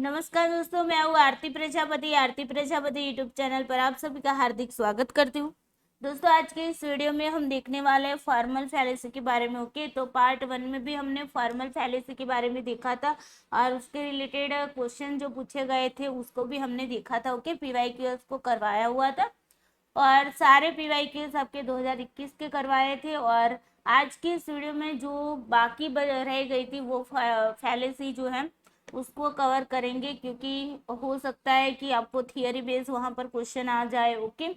नमस्कार दोस्तों, मैं हूँ आरती प्रजापति यूट्यूब चैनल पर आप सभी का हार्दिक स्वागत करती हूँ। दोस्तों, आज के इस वीडियो में हम देखने वाले हैं फॉर्मल फैलेसी के बारे में। ओके, तो पार्ट 1 में भी हमने फॉर्मल फैलेसी के बारे में देखा था और उसके रिलेटेड क्वेश्चन जो पूछे गए थे उसको भी हमने देखा था। ओके, पीवाईक्यूएस को करवाया हुआ था और सारे पीवाईक्यूएस आपके 2021 के करवाए थे। और आज की इस वीडियो में जो बाकी रह गई थी वो फैलेसी जो है उसको कवर करेंगे, क्योंकि हो सकता है कि आपको थियरी बेस वहाँ पर क्वेश्चन आ जाए। ओके,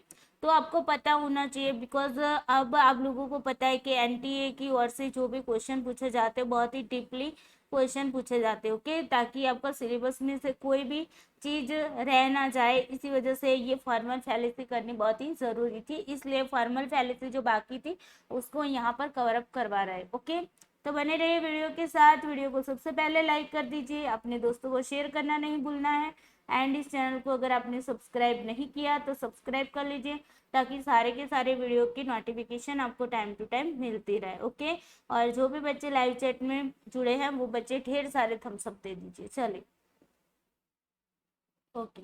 तो आपको पता होना चाहिए, बिकॉज अब आप लोगों को पता है कि एनटीए की ओर से जो भी क्वेश्चन पूछे जाते हैं बहुत ही डीपली क्वेश्चन पूछे जाते हैं। ओके, ताकि आपका सिलेबस में से कोई भी चीज रह ना जाए, इसी वजह से ये फॉर्मल फैलेसी करनी बहुत ही जरूरी थी। इसलिए फॉर्मल फैलेसी जो बाकी थी उसको यहाँ पर कवर अप करवा रहा है। ओके, तो बने रहिए वीडियो के साथ। वीडियो को सबसे पहले लाइक कर दीजिए, अपने दोस्तों को शेयर करना नहीं भूलना है। एंड इस चैनल को अगर आपने सब्सक्राइब नहीं किया तो सब्सक्राइब कर लीजिए, ताकि सारे के सारे वीडियो की नोटिफिकेशन आपको टाइम टू टाइम मिलती रहे। ओके, और जो भी बच्चे लाइव चैट में जुड़े हैं वो बच्चे ढेर सारे थम्स अप दे दीजिए। चलिए, ओके,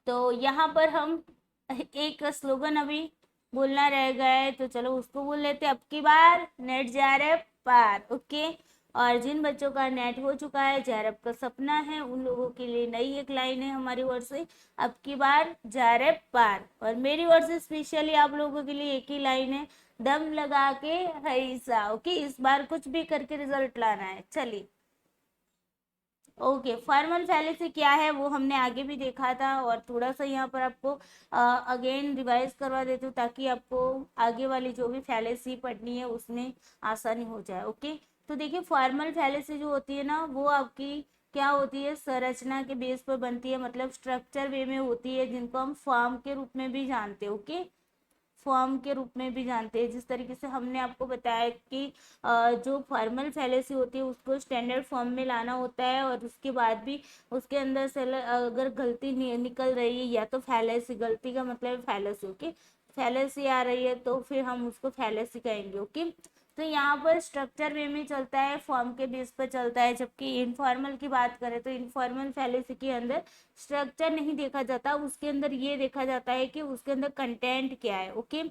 तो यहाँ पर हम एक स्लोगन अभी बोलना रह गया है, तो चलो उसको बोल लेते हैं। अब की बार नेट जा रहे पार। ओके, और जिन बच्चों का नेट हो चुका है, जैरब का सपना है, उन लोगों के लिए नई एक लाइन है हमारी ओर से, अब की बार जा रहे पार। और मेरी ओर से स्पेशली आप लोगों के लिए एक ही लाइन है, दम लगा के हैसा। ओके, इस बार कुछ भी करके रिजल्ट लाना है। चलिए, ओके, फॉर्मल फैलेसी क्या है वो हमने आगे भी देखा था, और थोड़ा सा यहाँ पर आपको अगेन रिवाइज करवा देती हूँ, ताकि आपको आगे वाली जो भी फैलेसी पढ़नी है उसमें आसानी हो जाए। ओके, तो देखिए, फॉर्मल फैलेसी जो होती है ना वो आपकी क्या होती है, संरचना के बेस पर बनती है, मतलब स्ट्रक्चर वे में होती है, जिनको हम फॉर्म के रूप में भी जानते हैं। ओके, फॉर्म के रूप में भी जानते हैं। जिस तरीके से हमने आपको बताया कि जो फॉर्मल फैलेसी होती है उसको स्टैंडर्ड फॉर्म में लाना होता है, और उसके बाद भी उसके अंदर से अगर गलती निकल रही है, या तो फैलेसी, गलती का मतलब फैलेसी। ओके, फैलेसी आ रही है तो फिर हम उसको फैलेसी कहेंगे। ओके, तो यहाँ पर स्ट्रक्चर वे में चलता है, फॉर्म के बेस पर चलता है। जबकि इनफॉर्मल की बात करें तो इनफॉर्मल फैलेसी के अंदर स्ट्रक्चर नहीं देखा जाता, उसके अंदर ये देखा जाता है कि उसके अंदर कंटेंट क्या है। ओके,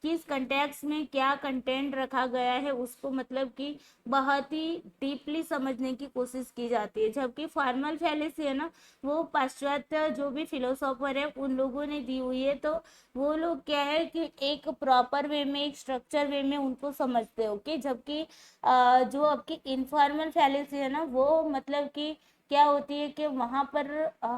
किस कंटेक्स्ट में क्या कंटेंट रखा गया है उसको मतलब कि बहुत ही डीपली समझने की कोशिश की जाती है। जबकि फॉर्मल फैलेसी है ना, वो पाश्चात्य जो भी फिलोसोफर है उन लोगों ने दी हुई है, तो वो लोग क्या है कि एक प्रॉपर वे में, एक स्ट्रक्चर वे में उनको समझते हो। ओके, जबकि जो आपकी इनफॉर्मल फैलेसी है ना वो मतलब कि क्या होती है कि वहाँ पर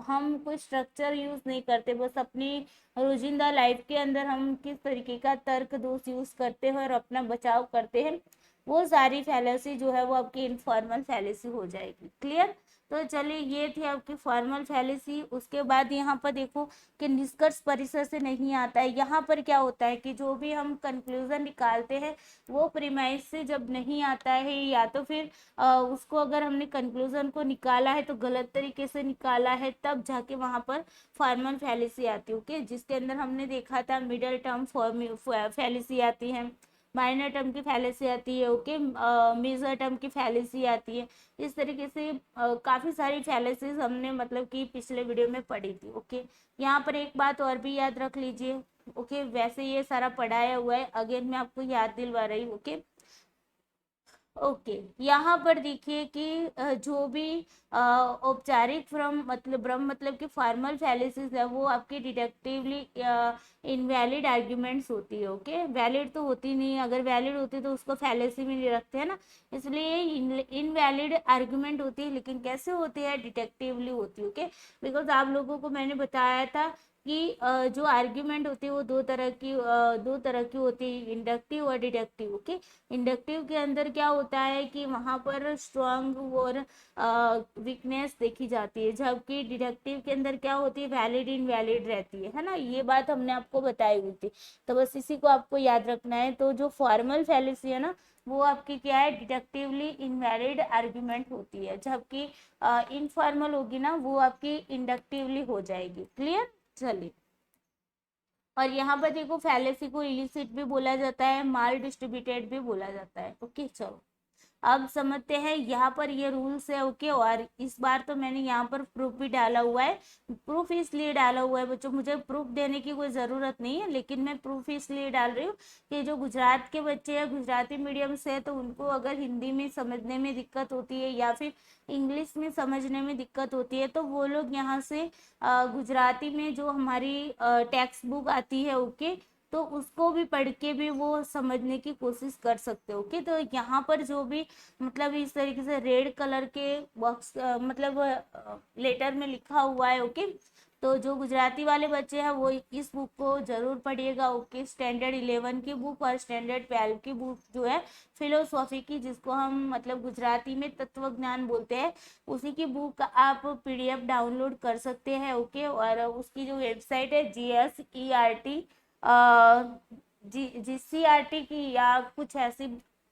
हम कोई स्ट्रक्चर यूज नहीं करते, बस अपनी रोजिंदा लाइफ के अंदर हम किस तरीके का तर्क दोष यूज करते हैं और अपना बचाव करते हैं, वो सारी फैलेसी जो है वो आपकी इनफॉर्मल फैलेसी हो जाएगी। क्लियर? तो चलिए, ये थी आपकी फॉर्मल फैलेसी। उसके बाद यहाँ पर देखो कि निष्कर्ष परिसर से नहीं आता है। यहाँ पर क्या होता है कि जो भी हम कंक्लूजन निकालते हैं वो प्रीमाइस से जब नहीं आता है, या तो फिर उसको अगर हमने कंक्लूजन को निकाला है तो गलत तरीके से निकाला है, तब जाके वहाँ पर फॉर्मल फैलेसी आती है। ओके, जिसके अंदर हमने देखा था मिडल टर्म फैलेसी आती है, माइनर टर्म की फैलेसी आती है। ओके, मेजर टर्म की फैलेसी आती है। इस तरीके से काफ़ी सारी फैलेसीज हमने मतलब कि पिछले वीडियो में पढ़ी थी। ओके, यहाँ पर एक बात और भी याद रख लीजिए। ओके, वैसे ये सारा पढ़ाया हुआ है, अगेन मैं आपको याद दिलवा रही हूँ। ओके, ओके, यहाँ पर देखिए कि जो भी औपचारिक भ्रम मतलब कि फॉर्मल फैलेसिस है वो आपकी डिडक्टिवली इनवैलिड आर्ग्यूमेंट्स होती है। ओके, वैलिड तो होती नहीं है, अगर वैलिड होती तो उसको फैलेसी में नहीं रखते हैं ना, इसलिए इनवैलिड आर्ग्यूमेंट होती है। लेकिन कैसे होती है? डिडक्टिवली होती है। ओके, बिकॉज आप लोगों को मैंने बताया था कि जो आर्ग्यूमेंट होती है वो दो तरह की होती है, इंडक्टिव और डिडक्टिव। ओके, इंडक्टिव के अंदर क्या होता है कि वहां पर स्ट्रॉन्ग और वीकनेस देखी जाती है, जबकि डिडक्टिव के अंदर क्या होती है, वैलिड इनवैलिड रहती है ना। ये बात हमने आपको बताई हुई थी, तो बस इसी को आपको याद रखना है। तो जो फॉर्मल फैलेसी है ना वो आपकी क्या है, डिडक्टिवली इनवैलिड आर्ग्यूमेंट होती है, जबकि इनफॉर्मल होगी ना वो आपकी इंडक्टिवली हो जाएगी। क्लियर? चलिए, और यहाँ पर देखो फैलेसी को इलिसिट भी बोला जाता है, माल डिस्ट्रीब्यूटेड भी बोला जाता है। ओके, चलो, अब समझते हैं यहाँ पर ये रूल्स है। ओके, और इस बार तो मैंने यहाँ पर प्रूफ भी डाला हुआ है। प्रूफ इसलिए डाला हुआ है बच्चों, मुझे प्रूफ देने की कोई ज़रूरत नहीं है, लेकिन मैं प्रूफ इसलिए डाल रही हूँ कि जो गुजरात के बच्चे हैं, गुजराती मीडियम से, तो उनको अगर हिंदी में समझने में दिक्कत होती है या फिर इंग्लिश में समझने में दिक्कत होती है, तो वो लोग यहाँ से गुजराती में जो हमारी टेक्स्ट बुक आती है, ओके, तो उसको भी पढ़ के भी वो समझने की कोशिश कर सकते हो। ओके, तो यहाँ पर जो भी मतलब इस तरीके से रेड कलर के बॉक्स मतलब लेटर में लिखा हुआ है। ओके, तो जो गुजराती वाले बच्चे हैं वो इस बुक को जरूर पढ़िएगा। ओके, स्टैंडर्ड 11 की बुक और स्टैंडर्ड 12 की बुक जो है फिलोसॉफी की, जिसको हम मतलब गुजराती में तत्व ज्ञान बोलते हैं, उसी की बुक आप पीडीएफ डाउनलोड कर सकते हैं। ओके, और उसकी जो वेबसाइट है GSERT GCRT की या कुछ ऐसी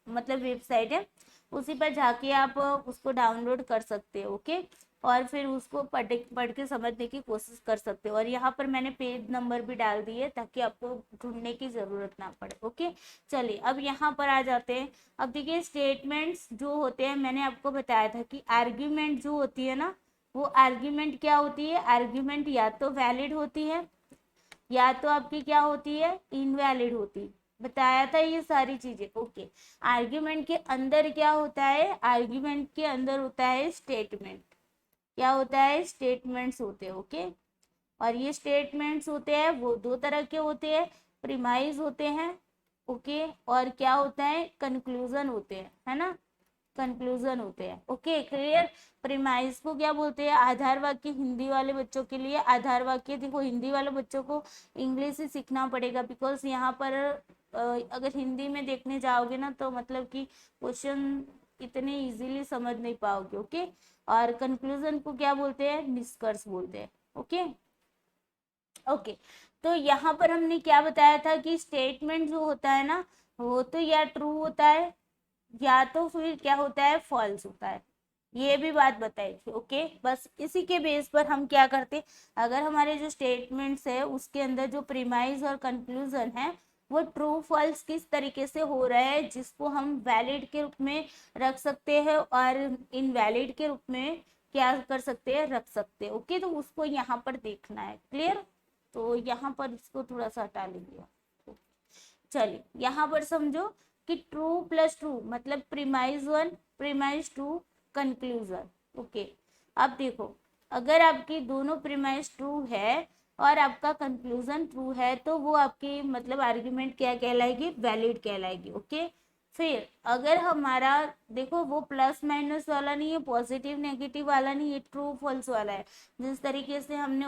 मतलब वेबसाइट है, उसी पर जाके आप उसको डाउनलोड कर सकते हो। ओके, और फिर उसको पढ़ के समझने की कोशिश कर सकते हो। और यहाँ पर मैंने पेज नंबर भी डाल दिए ताकि आपको ढूंढने की ज़रूरत ना पड़े। ओके, चलिए अब यहाँ पर आ जाते हैं। अब देखिए, स्टेटमेंट्स जो होते हैं, मैंने आपको बताया था कि आर्ग्यूमेंट जो होती है ना, वो आर्ग्यूमेंट क्या होती है, आर्ग्यूमेंट या तो वैलिड होती है या तो आपकी क्या होती है, इनवैलिड होती है। बताया था ये सारी चीजें। ओके, आर्ग्यूमेंट के अंदर क्या होता है, आर्ग्यूमेंट के अंदर होता है स्टेटमेंट। क्या होता है, स्टेटमेंट्स होते हैं। ओके, और ये स्टेटमेंट्स होते हैं वो दो तरह के होते हैं, प्रीमाइज होते हैं, ओके, और क्या होता है, कंक्लूजन होते हैं, है ना, कंक्लूजन होते हैं। Okay, clear. प्रीमाइज को क्या बोलते हैं, आधार वाक्य। हिंदी वाले बच्चों के लिए आधार वाक्य, देखो हिंदी वाले बच्चों को इंग्लिश ही सीखना पड़ेगा, बिकॉज यहाँ पर अगर हिंदी में देखने जाओगे ना तो मतलब कि क्वेश्चन इतने इजीली समझ नहीं पाओगे। ओके, और कंक्लूजन को क्या बोलते हैं, निष्कर्ष बोलते हैं। ओके, ओके, तो यहाँ पर हमने क्या बताया था कि स्टेटमेंट जो होता है ना, वो तो या ट्रू होता है या तो फिर क्या होता है, फॉल्स होता है। ये भी बात बताई थी। ओके, बस इसी के बेस पर हम क्या करते, अगर हमारे जो स्टेटमेंट्स है उसके अंदर जो प्रीमाइज और कंक्लूजन है वो ट्रू फॉल्स किस तरीके से हो रहा है, जिसको हम वैलिड के रूप में रख सकते हैं और इनवैलिड के रूप में क्या कर सकते हैं, रख सकते हैं। ओके, तो उसको यहाँ पर देखना है। क्लियर, तो यहाँ पर इसको थोड़ा सा हटा लेंगे। चलिए यहाँ पर समझो कि ट्रू प्लस ट्रू मतलब प्रीमाइज 1 प्रीमाइज 2 कंक्लूजन। ओके, अब देखो, अगर आपकी दोनों प्रीमाइज ट्रू है और आपका कंक्लूजन ट्रू है, तो वो आपकी मतलब आर्ग्यूमेंट क्या कहलाएगी, वैलिड कहलाएगी। ओके, फिर अगर हमारा देखो वो प्लस माइनस वाला नहीं है, पॉजिटिव नेगेटिव वाला नहीं है, ट्रू फॉल्स वाला है। जिस तरीके से हमने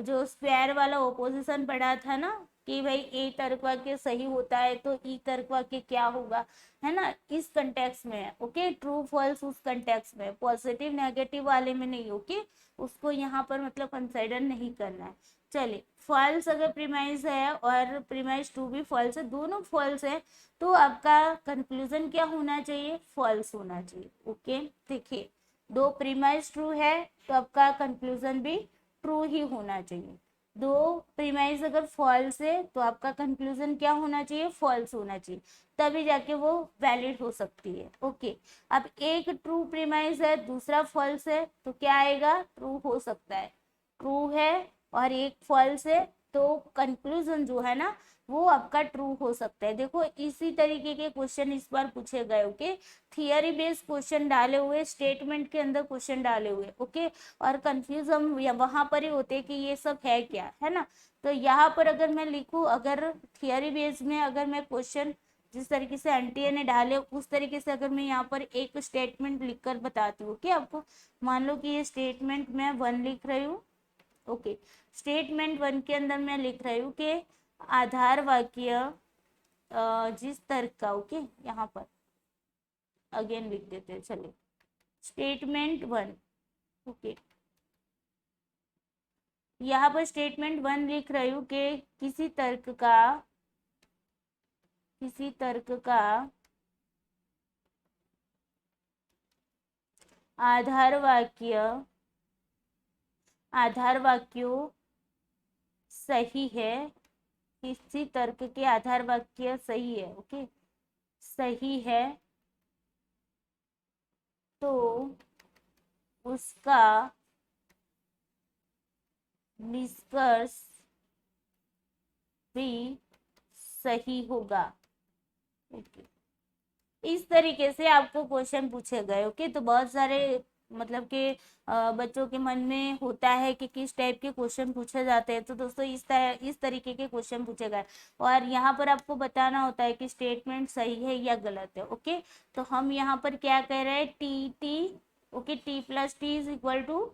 जो स्क्वायर वाला ओपोजिशन पढ़ा था ना, कि भाई ए तर्क वाक्य सही होता है तो ई तर्क वाक्य क्या होगा, है ना, इस कंटेक्स्ट में है। ओके, ट्रू फॉल्स उस कंटेक्स्ट में, पॉजिटिव नेगेटिव वाले में नहीं। ओके, उसको यहाँ पर मतलब कंसिडर नहीं करना है। चलिए, फॉल्स अगर प्रीमाइज है और प्रीमाइज टू भी फॉल्स है, दोनों फॉल्स है, तो आपका कंक्लूजन क्या होना चाहिए, फॉल्स होना चाहिए। ओके, देखिए, दो प्रीमाइज ट्रू है तो आपका कंक्लूजन भी ट्रू ही होना चाहिए। दो प्रीमाइज अगर फॉल्स है तो आपका कंक्लूजन क्या होना चाहिए, फॉल्स होना चाहिए, तभी जाके वो वैलिड हो सकती है। ओके, अब एक ट्रू प्रीमाइज है दूसरा फॉल्स है तो क्या आएगा, ट्रू हो सकता है, ट्रू है, और एक फॉल्स है तो कंक्लूजन जो है ना वो आपका ट्रू हो सकता है। देखो इसी तरीके के क्वेश्चन इस बार पूछे गए। ओके, थियरी बेस्ड क्वेश्चन डाले हुए, स्टेटमेंट के अंदर क्वेश्चन डाले हुए। ओके, और कंफ्यूज हम वहां पर ही होते हैं कि ये सब है क्या, है ना। तो यहाँ पर अगर मैं लिखूं, अगर थियरी बेस्ड में अगर मैं क्वेश्चन जिस तरीके से एनटीए ने डाले उस तरीके से अगर मैं यहाँ पर एक स्टेटमेंट लिखकर बताती हूँ कि आपको, मान लो कि ये स्टेटमेंट मैं 1 लिख रही हूँ। ओके, स्टेटमेंट 1 के अंदर मैं लिख रही हूँ कि आधार वाक्य जिस तर्क का, ओके, यहाँ पर अगेन लिख देते हैं। चलिए, स्टेटमेंट 1। ओके, यहाँ पर स्टेटमेंट 1 लिख रही हूँ कि किसी तर्क का आधार वाक्यों सही है, किसी तर्क के आधार वाक्य सही है। ओके, सही है तो उसका निष्कर्ष भी सही होगा। ओके, इस तरीके से आपको क्वेश्चन पूछे गए। ओके, तो बहुत सारे मतलब कि बच्चों के मन में होता है कि किस टाइप के क्वेश्चन पूछे जाते हैं। तो दोस्तों इस तरीके के क्वेश्चन पूछे गए और यहाँ पर आपको बताना होता है कि स्टेटमेंट सही है या गलत है। ओके, तो हम यहाँ पर क्या कह रहे हैं, T. Okay, T plus T is equal to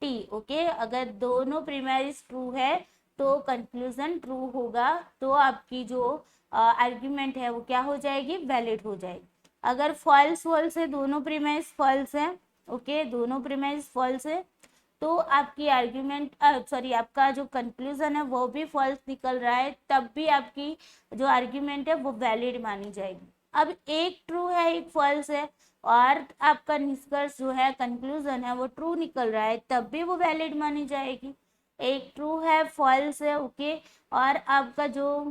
T. Okay, अगर दोनों प्रीमाइज ट्रू है तो कंक्लूजन ट्रू होगा, तो आपकी जो आर्ग्यूमेंट है वो क्या हो जाएगी, वैलिड हो जाएगी। अगर फॉल्स फॉल्स है, दोनों प्रीमाइज फॉल्स है, ओके, दोनों प्रीमाइज फॉल्स है, तो आपकी आर्ग्यूमेंट सॉरी आपका जो कंक्लूजन है वो भी फॉल्स निकल रहा है, तब भी आपकी जो आर्ग्यूमेंट है वो वैलिड मानी जाएगी। अब एक ट्रू है एक फॉल्स है और आपका निष्कर्ष जो है कंक्लूजन है वो ट्रू निकल रहा है, तब भी वो वैलिड मानी जाएगी। एक ट्रू है फॉल्स है, ओके, और आपका जो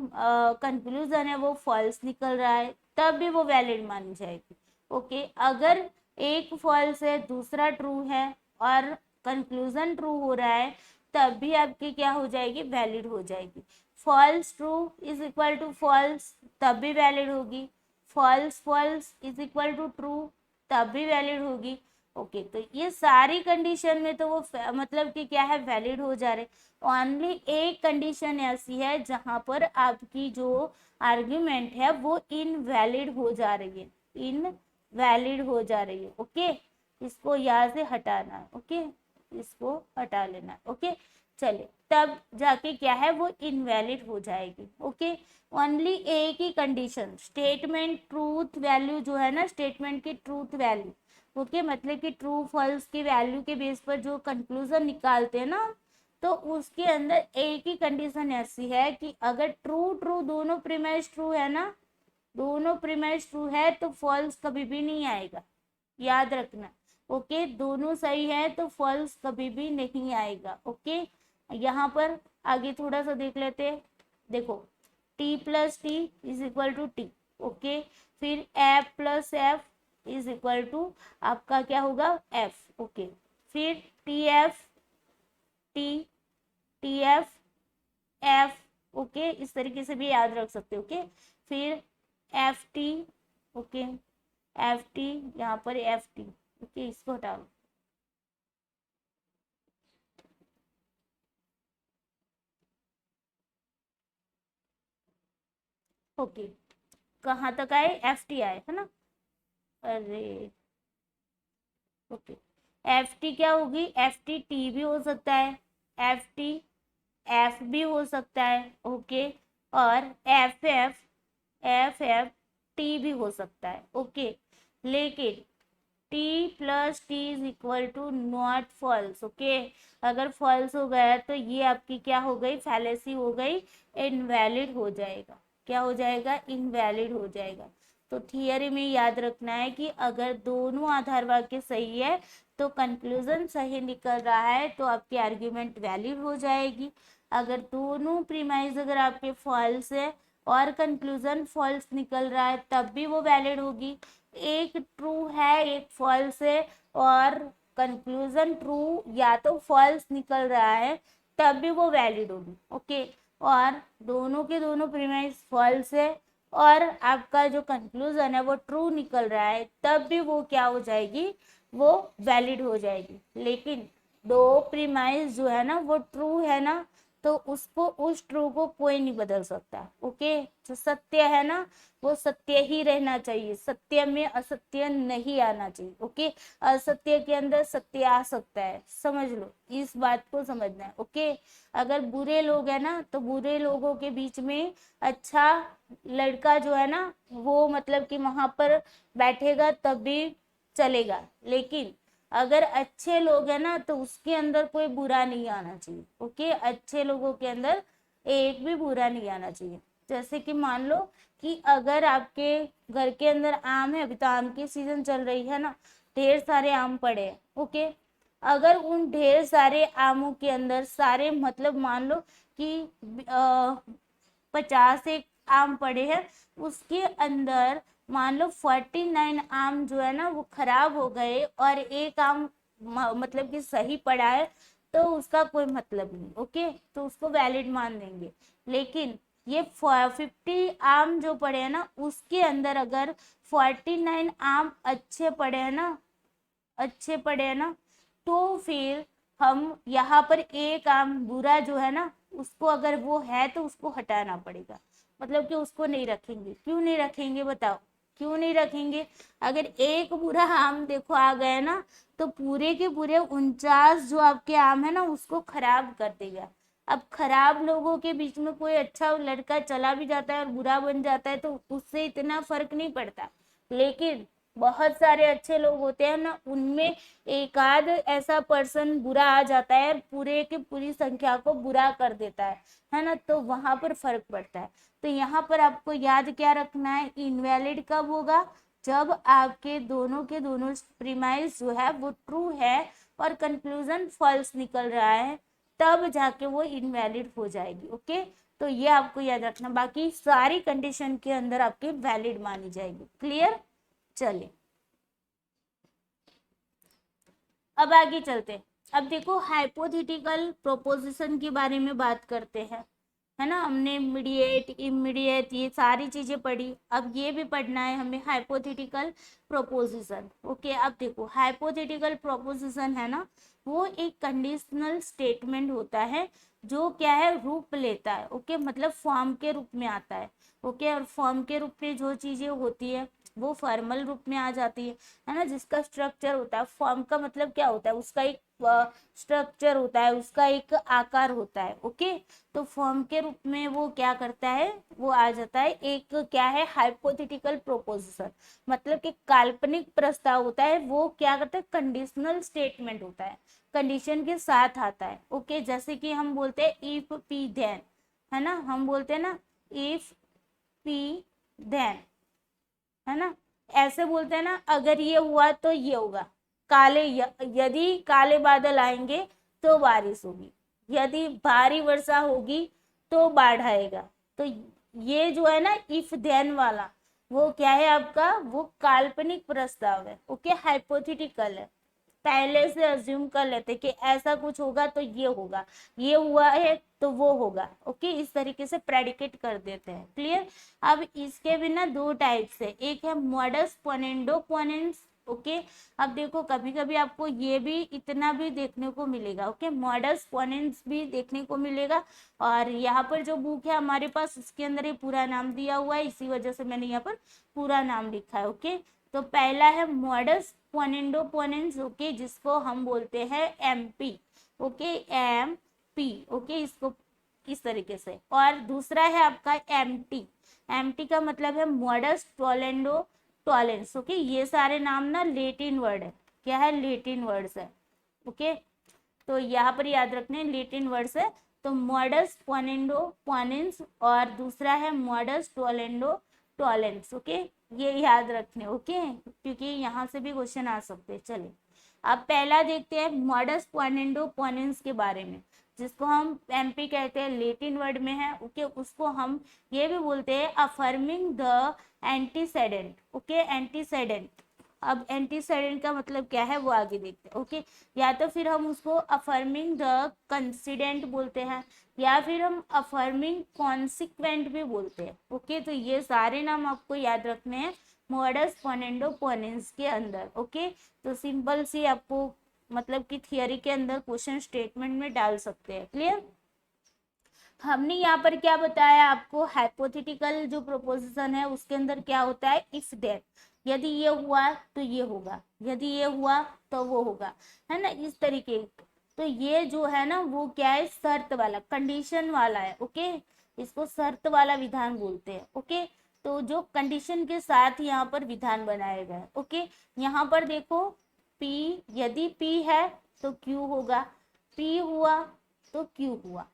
कंक्लूजन है वो फॉल्स निकल रहा है, तब भी वो वैलिड मानी जाएगी। ओके, अगर एक फॉल्स है दूसरा ट्रू है और कंक्लूजन ट्रू हो रहा है, तब भी आपकी क्या हो जाएगी, वैलिड हो जाएगी। False true is equal to false, तब भी वैलिड होगी। False false is equal to true, तब भी वैलिड होगी। ओके, तो ये सारी कंडीशन में तो वो मतलब कि क्या है, वैलिड हो जा रहे। ओनली एक कंडीशन ऐसी है जहां पर आपकी जो आर्ग्यूमेंट है वो इनवैलिड हो जा रही है, इनवैलिड हो जा रही है। ओके, इसको यहाँ से हटाना है। ओके, इसको हटा लेना है। ओके, चलिए, तब जाके क्या है, वो इनवैलिड हो जाएगी। ओके, ओनली एक ही कंडीशन, स्टेटमेंट ट्रूथ वैल्यू जो है ना, स्टेटमेंट की ट्रूथ वैल्यू, ओके, मतलब कि ट्रू फॉल्स की वैल्यू के बेस पर जो कंक्लूजन निकालते हैं ना, तो उसके अंदर एक ही कंडीशन ऐसी है कि अगर ट्रू ट्रू दोनों प्रीमाइस ट्रू है ना, दोनों प्रीमाइस ट्रू है तो फॉल्स कभी भी नहीं आएगा, याद रखना। ओके, दोनों सही है तो फॉल्स कभी भी नहीं आएगा। ओके, यहाँ पर आगे थोड़ा सा देख लेते हैं। देखो, T plus T is equal to T. Okay, फिर F plus F is equal to आपका क्या होगा, एफ। ओके, फिर T F T, T F F. Okay, इस तरीके से भी याद रख सकते हो। ओके, फिर F T. Okay, F T, यहाँ पर एफ टी। ओके, इसको हटा लो। ओके, कहाँ तक आए, एफ टी आए है ना। अरे ओके, एफ टी क्या होगी, एफ टी टी भी हो सकता है, एफ टी एफ भी हो सकता है। ओके, और F F F F T भी हो सकता है। ओके, लेकिन T plus T is equal to not false. Okay, अगर फॉल्स हो गया तो ये आपकी क्या हो गई, फैलेसी हो गई, इनवैलिड हो जाएगा। क्या हो जाएगा, इनवैलिड हो जाएगा। तो थियरी में याद रखना है कि अगर दोनों आधार वाक्य सही है तो कंक्लूजन सही निकल रहा है तो आपकी आर्ग्यूमेंट वैलिड हो जाएगी। अगर दोनों प्रीमाइज अगर आपके फॉल्स है और कंक्लूजन फॉल्स निकल रहा है तब भी वो वैलिड होगी। एक ट्रू है एक फॉल्स है और कंक्लूजन ट्रू या तो फॉल्स निकल रहा है तब भी वो वैलिड होगी। ओके, और दोनों के दोनों प्रीमाइस फॉल्स है और आपका जो कंक्लूजन है वो ट्रू निकल रहा है तब भी वो क्या हो जाएगी, वो वैलिड हो जाएगी। लेकिन दो प्रीमाइस जो है ना वो ट्रू है ना, तो उसको उस ट्रू को कोई नहीं बदल सकता। ओके, जो सत्य है ना वो सत्य ही रहना चाहिए, सत्य में असत्य नहीं आना चाहिए। ओके, असत्य के अंदर सत्य आ सकता है, समझ लो, इस बात को समझना है। ओके, अगर बुरे लोग है ना तो बुरे लोगों के बीच में अच्छा लड़का जो है ना वो मतलब कि वहां पर बैठेगा तब भी चलेगा, लेकिन अगर अच्छे लोग हैं ना तो उसके अंदर कोई बुरा नहीं आना चाहिए। ओके, अच्छे लोगों के अंदर एक भी बुरा नहीं आना चाहिए। जैसे कि मान लो कि अगर आपके घर के अंदर आम है, अभी तो आम की सीजन चल रही है ना, ढेर सारे आम पड़े हैं। ओके, अगर उन ढेर सारे आमों के अंदर सारे मतलब मान लो कि 50 एक आम पड़े हैं, उसके अंदर मान लो 49 आम जो है ना वो खराब हो गए और एक आम मतलब कि सही पड़ा है, तो उसका कोई मतलब नहीं, ओके, तो उसको वैलिड मान देंगे। लेकिन ये 50 आम जो पड़े हैं ना, उसके अंदर अगर 49 आम अच्छे पड़े हैं ना, अच्छे पड़े हैं ना, तो फिर हम यहाँ पर एक आम बुरा जो है ना, उसको अगर वो है तो उसको हटाना पड़ेगा, मतलब कि उसको नहीं रखेंगे। क्यों नहीं रखेंगे बताओ, क्यों नहीं रखेंगे? अगर एक बुरा आम देखो आ गया ना, तो पूरे के पूरे 49 जो आपके आम है ना उसको खराब कर देगा। अब खराब लोगों के बीच में कोई अच्छा लड़का चला भी जाता है और बुरा बन जाता है तो उससे इतना फर्क नहीं पड़ता। लेकिन बहुत सारे अच्छे लोग होते हैं ना, उनमें एक आध ऐसा पर्सन बुरा आ जाता है और पूरे की पूरी संख्या को बुरा कर देता है ना, तो वहां पर फर्क पड़ता है। तो यहाँ पर आपको याद क्या रखना है, इनवैलिड कब होगा? जब आपके दोनों के दोनों प्रीमाइस जो है वो ट्रू है और कंक्लूजन फॉल्स निकल रहा है, तब जाके वो इनवैलिड हो जाएगी। ओके, तो ये आपको याद रखना, बाकी सारी कंडीशन के अंदर आपकी वैलिड मानी जाएगी। क्लियर? चलिए अब आगे चलते हैं। अब देखो हाइपोथेटिकल प्रोपोजिशन के बारे में बात करते हैं, है ना। हमने इमीडिएट, इमीडिएट ये सारी चीजें पढ़ी, अब ये भी पढ़ना है हमें हाइपोथेटिकल प्रोपोजिशन। ओके, अब देखो हाइपोथेटिकल प्रोपोजिशन है ना, वो एक कंडीशनल स्टेटमेंट होता है जो क्या है, रूप लेता है। ओके, मतलब फॉर्म के रूप में आता है। ओके, और फॉर्म के रूप में जो चीजें होती है वो फॉर्मल रूप में आ जाती है ना, जिसका स्ट्रक्चर होता है। फॉर्म का मतलब क्या होता है, उसका एक स्ट्रक्चर होता है, उसका एक आकार होता है। ओके, तो फॉर्म के रूप में वो क्या करता है, वो आ जाता है एक क्या है, हाइपोथेटिकल प्रोपोजिशन, मतलब कि काल्पनिक प्रस्ताव होता है। वो क्या करता है, कंडीशनल स्टेटमेंट होता है, कंडीशन के साथ आता है। ओके, जैसे कि हम बोलते हैं इफ पी देन, है ना, हम बोलते हैं ना इफ पी देन, है ना, ऐसे बोलते हैं ना, अगर ये हुआ तो ये होगा, यदि काले बादल आएंगे तो बारिश होगी, यदि भारी वर्षा होगी तो बाढ़ आएगा। तो ये जो है ना इफ देन वाला, वो क्या है आपका, वो काल्पनिक प्रस्ताव है। ओके, हाइपोथेटिकल है, पहले से अज्यूम कर लेते कि ऐसा कुछ होगा तो ये होगा, ये हुआ है तो वो होगा। ओके, इस तरीके से प्रेडिकेट कर देते हैं। क्लियर? अब इसके भी ना दो टाइप्स है, एक है मॉडस पोनेंडो पोनेंस। ओके, अब देखो कभी कभी आपको ये भी इतना भी देखने को मिलेगा। ओके, मॉडस पोनेंस भी देखने को मिलेगा, और यहाँ पर जो बुक है हमारे पास उसके अंदर ये पूरा नाम दिया हुआ है, इसी वजह से मैंने यहाँ पर पूरा नाम लिखा है। ओके, तो पहला है मॉडस पोनेंडो पोनेंस। ओके, जिसको हम बोलते हैं एमपी। Okay, MP. ओके, इसको इस तरीके से। और दूसरा है आपका एमटी। एमटी का मतलब है मॉडस टोलेंडो टॉलेंस। ओके, ये सारे नाम ना लेटिन वर्ड है, क्या है, लेटिन वर्ड्स है। ओके, तो यहाँ पर याद रखने लेटिन वर्ड्स है। तो मॉडस पोनेंडो पोनेंस और दूसरा है मॉडस टोलेंडो टॉलेंस। ओके, ये याद रखने। ओके, क्योंकि यहाँ से भी क्वेश्चन आ सकते हैं। चलिए अब पहला देखते हैं मॉडस पोनेंडो पोनेंस के बारे में, जिसको हम एमपी कहते हैं, लेटिन वर्ड में है। ओके, उसको हम ये भी बोलते हैं अफर्मिंग द एंटीसेडेंट। ओके, एंटीसेडेंट। अब एंटीसेडेंट का मतलब क्या है वो आगे देखते हैं। ओके, या तो फिर हम उसको अफर्मिंग द कंसिडेंट बोलते हैं, या फिर हम अफर्मिंग कॉन्सिक्वेंट भी बोलते हैं। ओके, तो ये सारे नाम आपको याद रखने हैं मॉडस पोनेंडो पोनेंस के अंदर। ओके, तो सिंपल सी आपको मतलब कि थियरी के अंदर क्वेश्चन स्टेटमेंट में डाल सकते हैं। क्लियर? हमने यहाँ पर क्या बताया आपको, हाइपोथेटिकल जो प्रोपोजिशन है उसके अंदर क्या होता है, इफ दैट, यदि ये हुआ तो ये होगा, यदि ये हुआ तो वो होगा, है ना, इस तरीके। तो ये जो है ना वो क्या है, शर्त वाला, कंडीशन वाला है। ओके, इसको शर्त वाला विधान बोलते हैं। ओके, तो जो कंडीशन के साथ यहाँ पर विधान बनाया गया है। ओके, यहाँ पर देखो P, यदि P है तो Q होगा, P हुआ तो Q हुआ,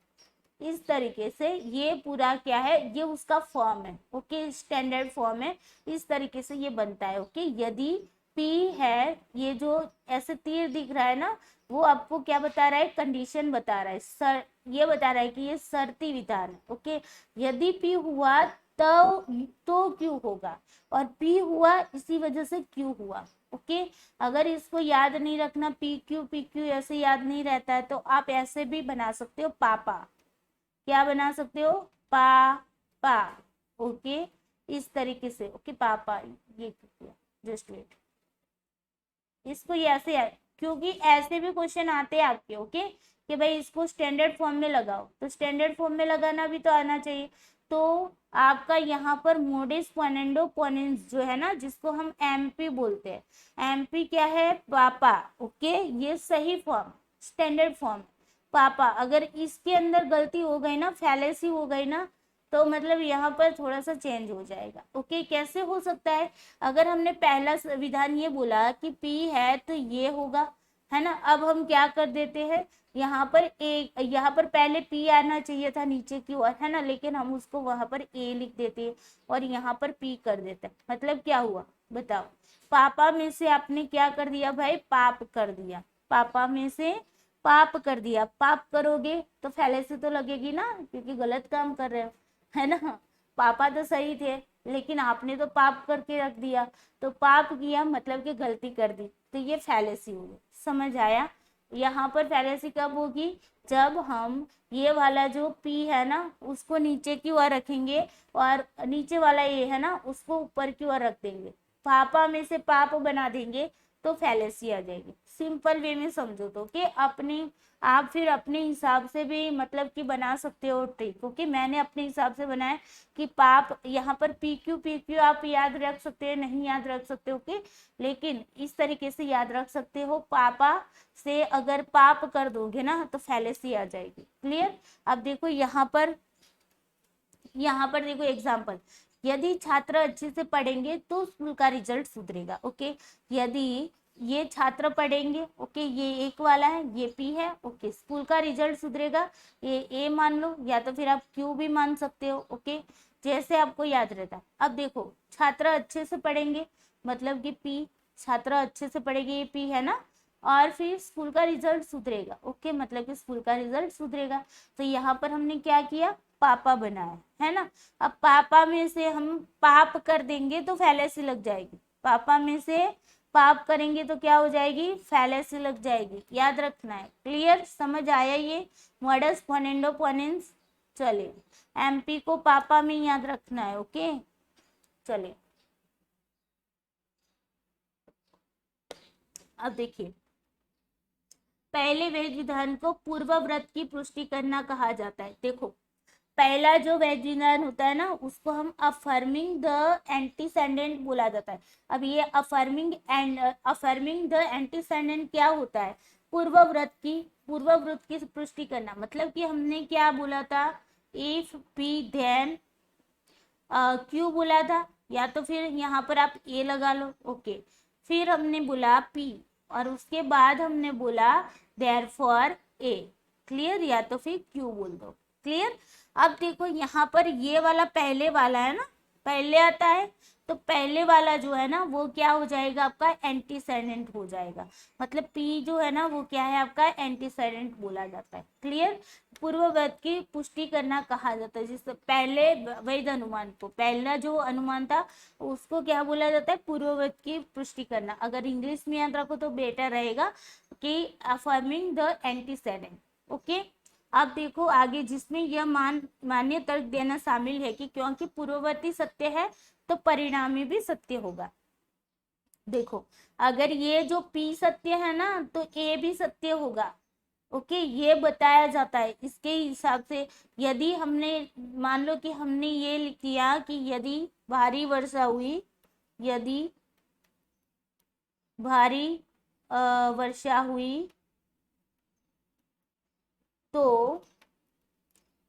इस तरीके से ये पूरा क्या है, ये उसका फॉर्म है। ओके, स्टैंडर्ड फॉर्म है, इस तरीके से ये बनता है। ओके, यदि P है, ये जो ऐसे तीर दिख रहा है ना, वो आपको क्या बता रहा है, कंडीशन बता रहा है, ये बता रहा है कि ये शर्ती विधान है। ओके, यदि P हुआ तो क्यों होगा, और पी हुआ इसी वजह से क्यों हुआ। ओके, अगर इसको याद नहीं रखना, पी क्यू ऐसे याद नहीं रहता है, तो आप ऐसे भी बना सकते हो पापा। क्या बना सकते हो, पा। ओके, इस तरीके से। ओके, पापा, ये किया, जस्ट वेट, इसको ये ऐसे क्योंकि ऐसे भी क्वेश्चन आते हैं आपके। ओके, कि भाई इसको स्टैंडर्ड फॉर्म में लगाओ, तो स्टैंडर्ड फॉर्म में लगाना भी तो आना चाहिए। तो आपका यहाँ पर मोडिस पोनेंडो पोनेंस जो है ना, जिसको हम एमपी बोलते हैं, एमपी क्या है, पापा। ओके, ये सही फॉर्म, स्टैंडर्ड फॉर्म पापा। अगर इसके अंदर गलती हो गई ना, फैलेसी हो गई ना, तो मतलब यहाँ पर थोड़ा सा चेंज हो जाएगा। ओके, कैसे हो सकता है, अगर हमने पहला विधान ये बोला कि पी है तो ये होगा, है ना। अब हम क्या कर देते हैं, यहाँ पर यहाँ पर पहले पी आना चाहिए था नीचे की ओर, है ना, लेकिन हम उसको वहां पर ए लिख देते हैं और यहाँ पर पी कर देते हैं। मतलब क्या हुआ, बताओ, पापा में से आपने क्या कर दिया भाई, पाप कर दिया। पापा में से पाप कर दिया, पाप करोगे तो फैलेसी तो लगेगी ना, क्योंकि गलत काम कर रहे हो, है ना। पापा तो सही थे, लेकिन आपने तो पाप करके रख दिया, तो पाप किया मतलब कि गलती कर दी, तो ये फैलेसी होगी। समझ आया। यहाँ पर फैलेसी कब होगी, जब हम ये वाला जो पी है ना, उसको नीचे की ओर रखेंगे और नीचे वाला ए है ना, उसको ऊपर की ओर रख देंगे, पापा में से पाप बना देंगे, तो फैलेसी आ जाएगी। सिंपल वे में समझो तो, कि अपने आप फिर अपने हिसाब से भी मतलब कि बना सकते हो ट्रिक। क्योंकि मैंने अपने हिसाब से बनाया कि पाप, यहाँ पर पी क्यू आप याद रख सकते हैं, नहीं याद रख सकते हो, ओके, लेकिन इस तरीके से याद रख सकते हो, पापा से अगर पाप कर दोगे ना तो फैलेसी आ जाएगी। क्लियर। अब देखो यहाँ पर देखो एग्जाम्पल, यदि छात्र अच्छे से पढ़ेंगे तो स्कूल का रिजल्ट सुधरेगा। ओके, यदि ये छात्र पढ़ेंगे, ओके, ये एक वाला है, ये पी है, ओके, स्कूल का रिजल्ट सुधरेगा, ये ए मान लो, या तो फिर आप क्यू भी मान सकते हो। ओके, जैसे आपको याद रहता है। अब देखो, छात्र अच्छे से पढ़ेंगे मतलब कि पी, छात्र अच्छे से पढ़ेंगे, ये पी है ना, और फिर स्कूल का रिजल्ट सुधरेगा। ओके, मतलब कि स्कूल का रिजल्ट सुधरेगा, तो यहाँ पर हमने क्या किया, पापा बनाया, है ना। अब पापा में से हम पाप कर देंगे तो फैलेसी लग जाएगी, पापा में से पाप करेंगे तो क्या हो जाएगी, फैलेसी लग जाएगी। याद रखना है। क्लियर, समझ आया ये मॉडस पोनेंडो पोनेंस। चले, एमपी को पापा में याद रखना है। ओके, चले, अब देखिए, पहले वैध विधान को पूर्वव्रत की पुष्टि करना कहा जाता है। देखो, पहला जो वैध विधान होता है ना, उसको हम अफर्मिंग द एंटीसेंडेंट बोला जाता है। अब ये अफर्मिंग द एंटीसेंडेंट क्या होता है, पूर्वव्रत की पुष्टि करना। मतलब कि हमने क्या बोला था, इफ पी देन क्यों बोला था, या तो फिर यहाँ पर आप ए लगा लो। ओके, फिर हमने बोला पी, और उसके बाद हमने बोला देयरफॉर ए। क्लियर, या तो फिर क्यू बोल दो। क्लियर। अब देखो यहाँ पर ये वाला पहले वाला है ना, पहले आता है, तो पहले वाला जो है ना वो क्या हो जाएगा, आपका एंटीसेडेंट हो जाएगा। मतलब पी जो है ना वो क्या है, आपका एंटीसेडेंट बोला जाता है। क्लियर। पूर्ववत की पुष्टि करना कहा जाता है, जिससे पहले वैध अनुमान को, पहला जो अनुमान था उसको क्या बोला जाता है, पूर्ववत की पुष्टि करना। अगर इंग्लिश में याद रखो तो बेटर रहेगा कि अफर्मिंग द एंटीसेडेंट। ओके, अब देखो आगे, जिसमें यह मान्य तर्क देना शामिल है कि क्योंकि पूर्ववर्ती सत्य है तो परिणामी भी सत्य होगा। देखो, अगर ये जो पी सत्य है ना तो ए भी सत्य होगा। ओके, ये बताया जाता है इसके हिसाब से। यदि हमने, मान लो कि हमने ये लिख दिया कि यदि भारी वर्षा हुई, यदि भारी वर्षा हुई तो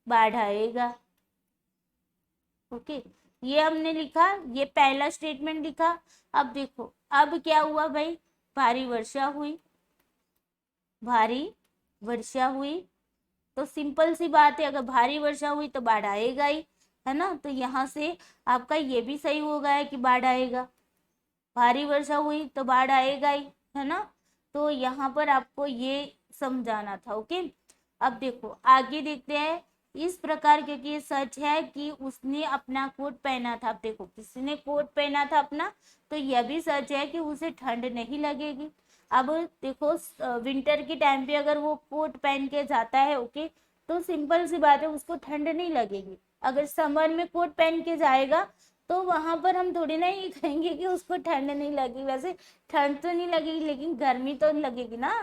बाढ़ आएगा। ओके, ये हमने लिखा, ये पहला स्टेटमेंट लिखा। अब देखो, अब क्या हुआ भाई, भारी वर्षा हुई, भारी वर्षा हुई, तो सिंपल सी बात है, अगर भारी वर्षा हुई तो बाढ़ आएगा ही, है ना। तो यहाँ से आपका ये भी सही हो गया है कि बाढ़ आएगा, भारी वर्षा हुई तो बाढ़ आएगा ही, है ना। तो यहाँ पर आपको ये समझाना था। ओके, अब देखो आगे देखते हैं, इस प्रकार, क्योंकि ये सच है कि उसने अपना कोट पहना था। अब देखो किसी ने कोट पहना था अपना, तो यह भी सच है कि उसे ठंड नहीं लगेगी। अब देखो विंटर के टाइम पे अगर वो कोट पहन के जाता है, ओके, तो सिंपल सी बात है उसको ठंड नहीं लगेगी। अगर समर में कोट पहन के जाएगा तो वहां पर हम थोड़ी ना ये कहेंगे कि उसको ठंड नहीं लगी। वैसे ठंड तो नहीं लगेगी लेकिन गर्मी तो लगेगी ना,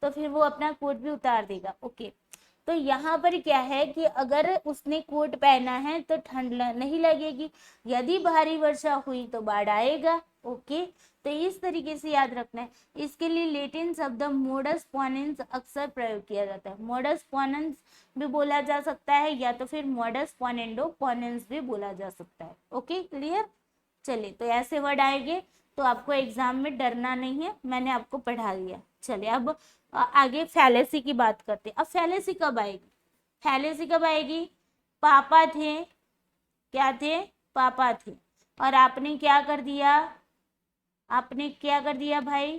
तो फिर वो अपना कोट भी उतार देगा। ओके, तो यहाँ पर क्या है कि अगर उसने कोट पहना है तो ठंड नहीं लगेगी। यदि भारी वर्षा हुई तो बाढ़ आएगा। ओके, तो इस तरीके से याद रखना है। इसके लिए लैटिन शब्द मोडस पोनेंस अक्सर प्रयोग किया जाता है। मोडस पोनेंस भी बोला जा सकता है या तो फिर मोडस पोनेंडो पोनेंस भी बोला जा सकता है। Okay, clear. चलिए, तो ऐसे वर्ड आएंगे तो आपको एग्जाम में डरना नहीं है, मैंने आपको पढ़ा दिया। चलिए अब आगे फैलेसी की बात करते हैं। अब फैलेसी कब आएगी? फैलेसी कब आएगी? पापा थे, क्या थे? पापा थे, और आपने क्या कर दिया? आपने क्या कर दिया भाई?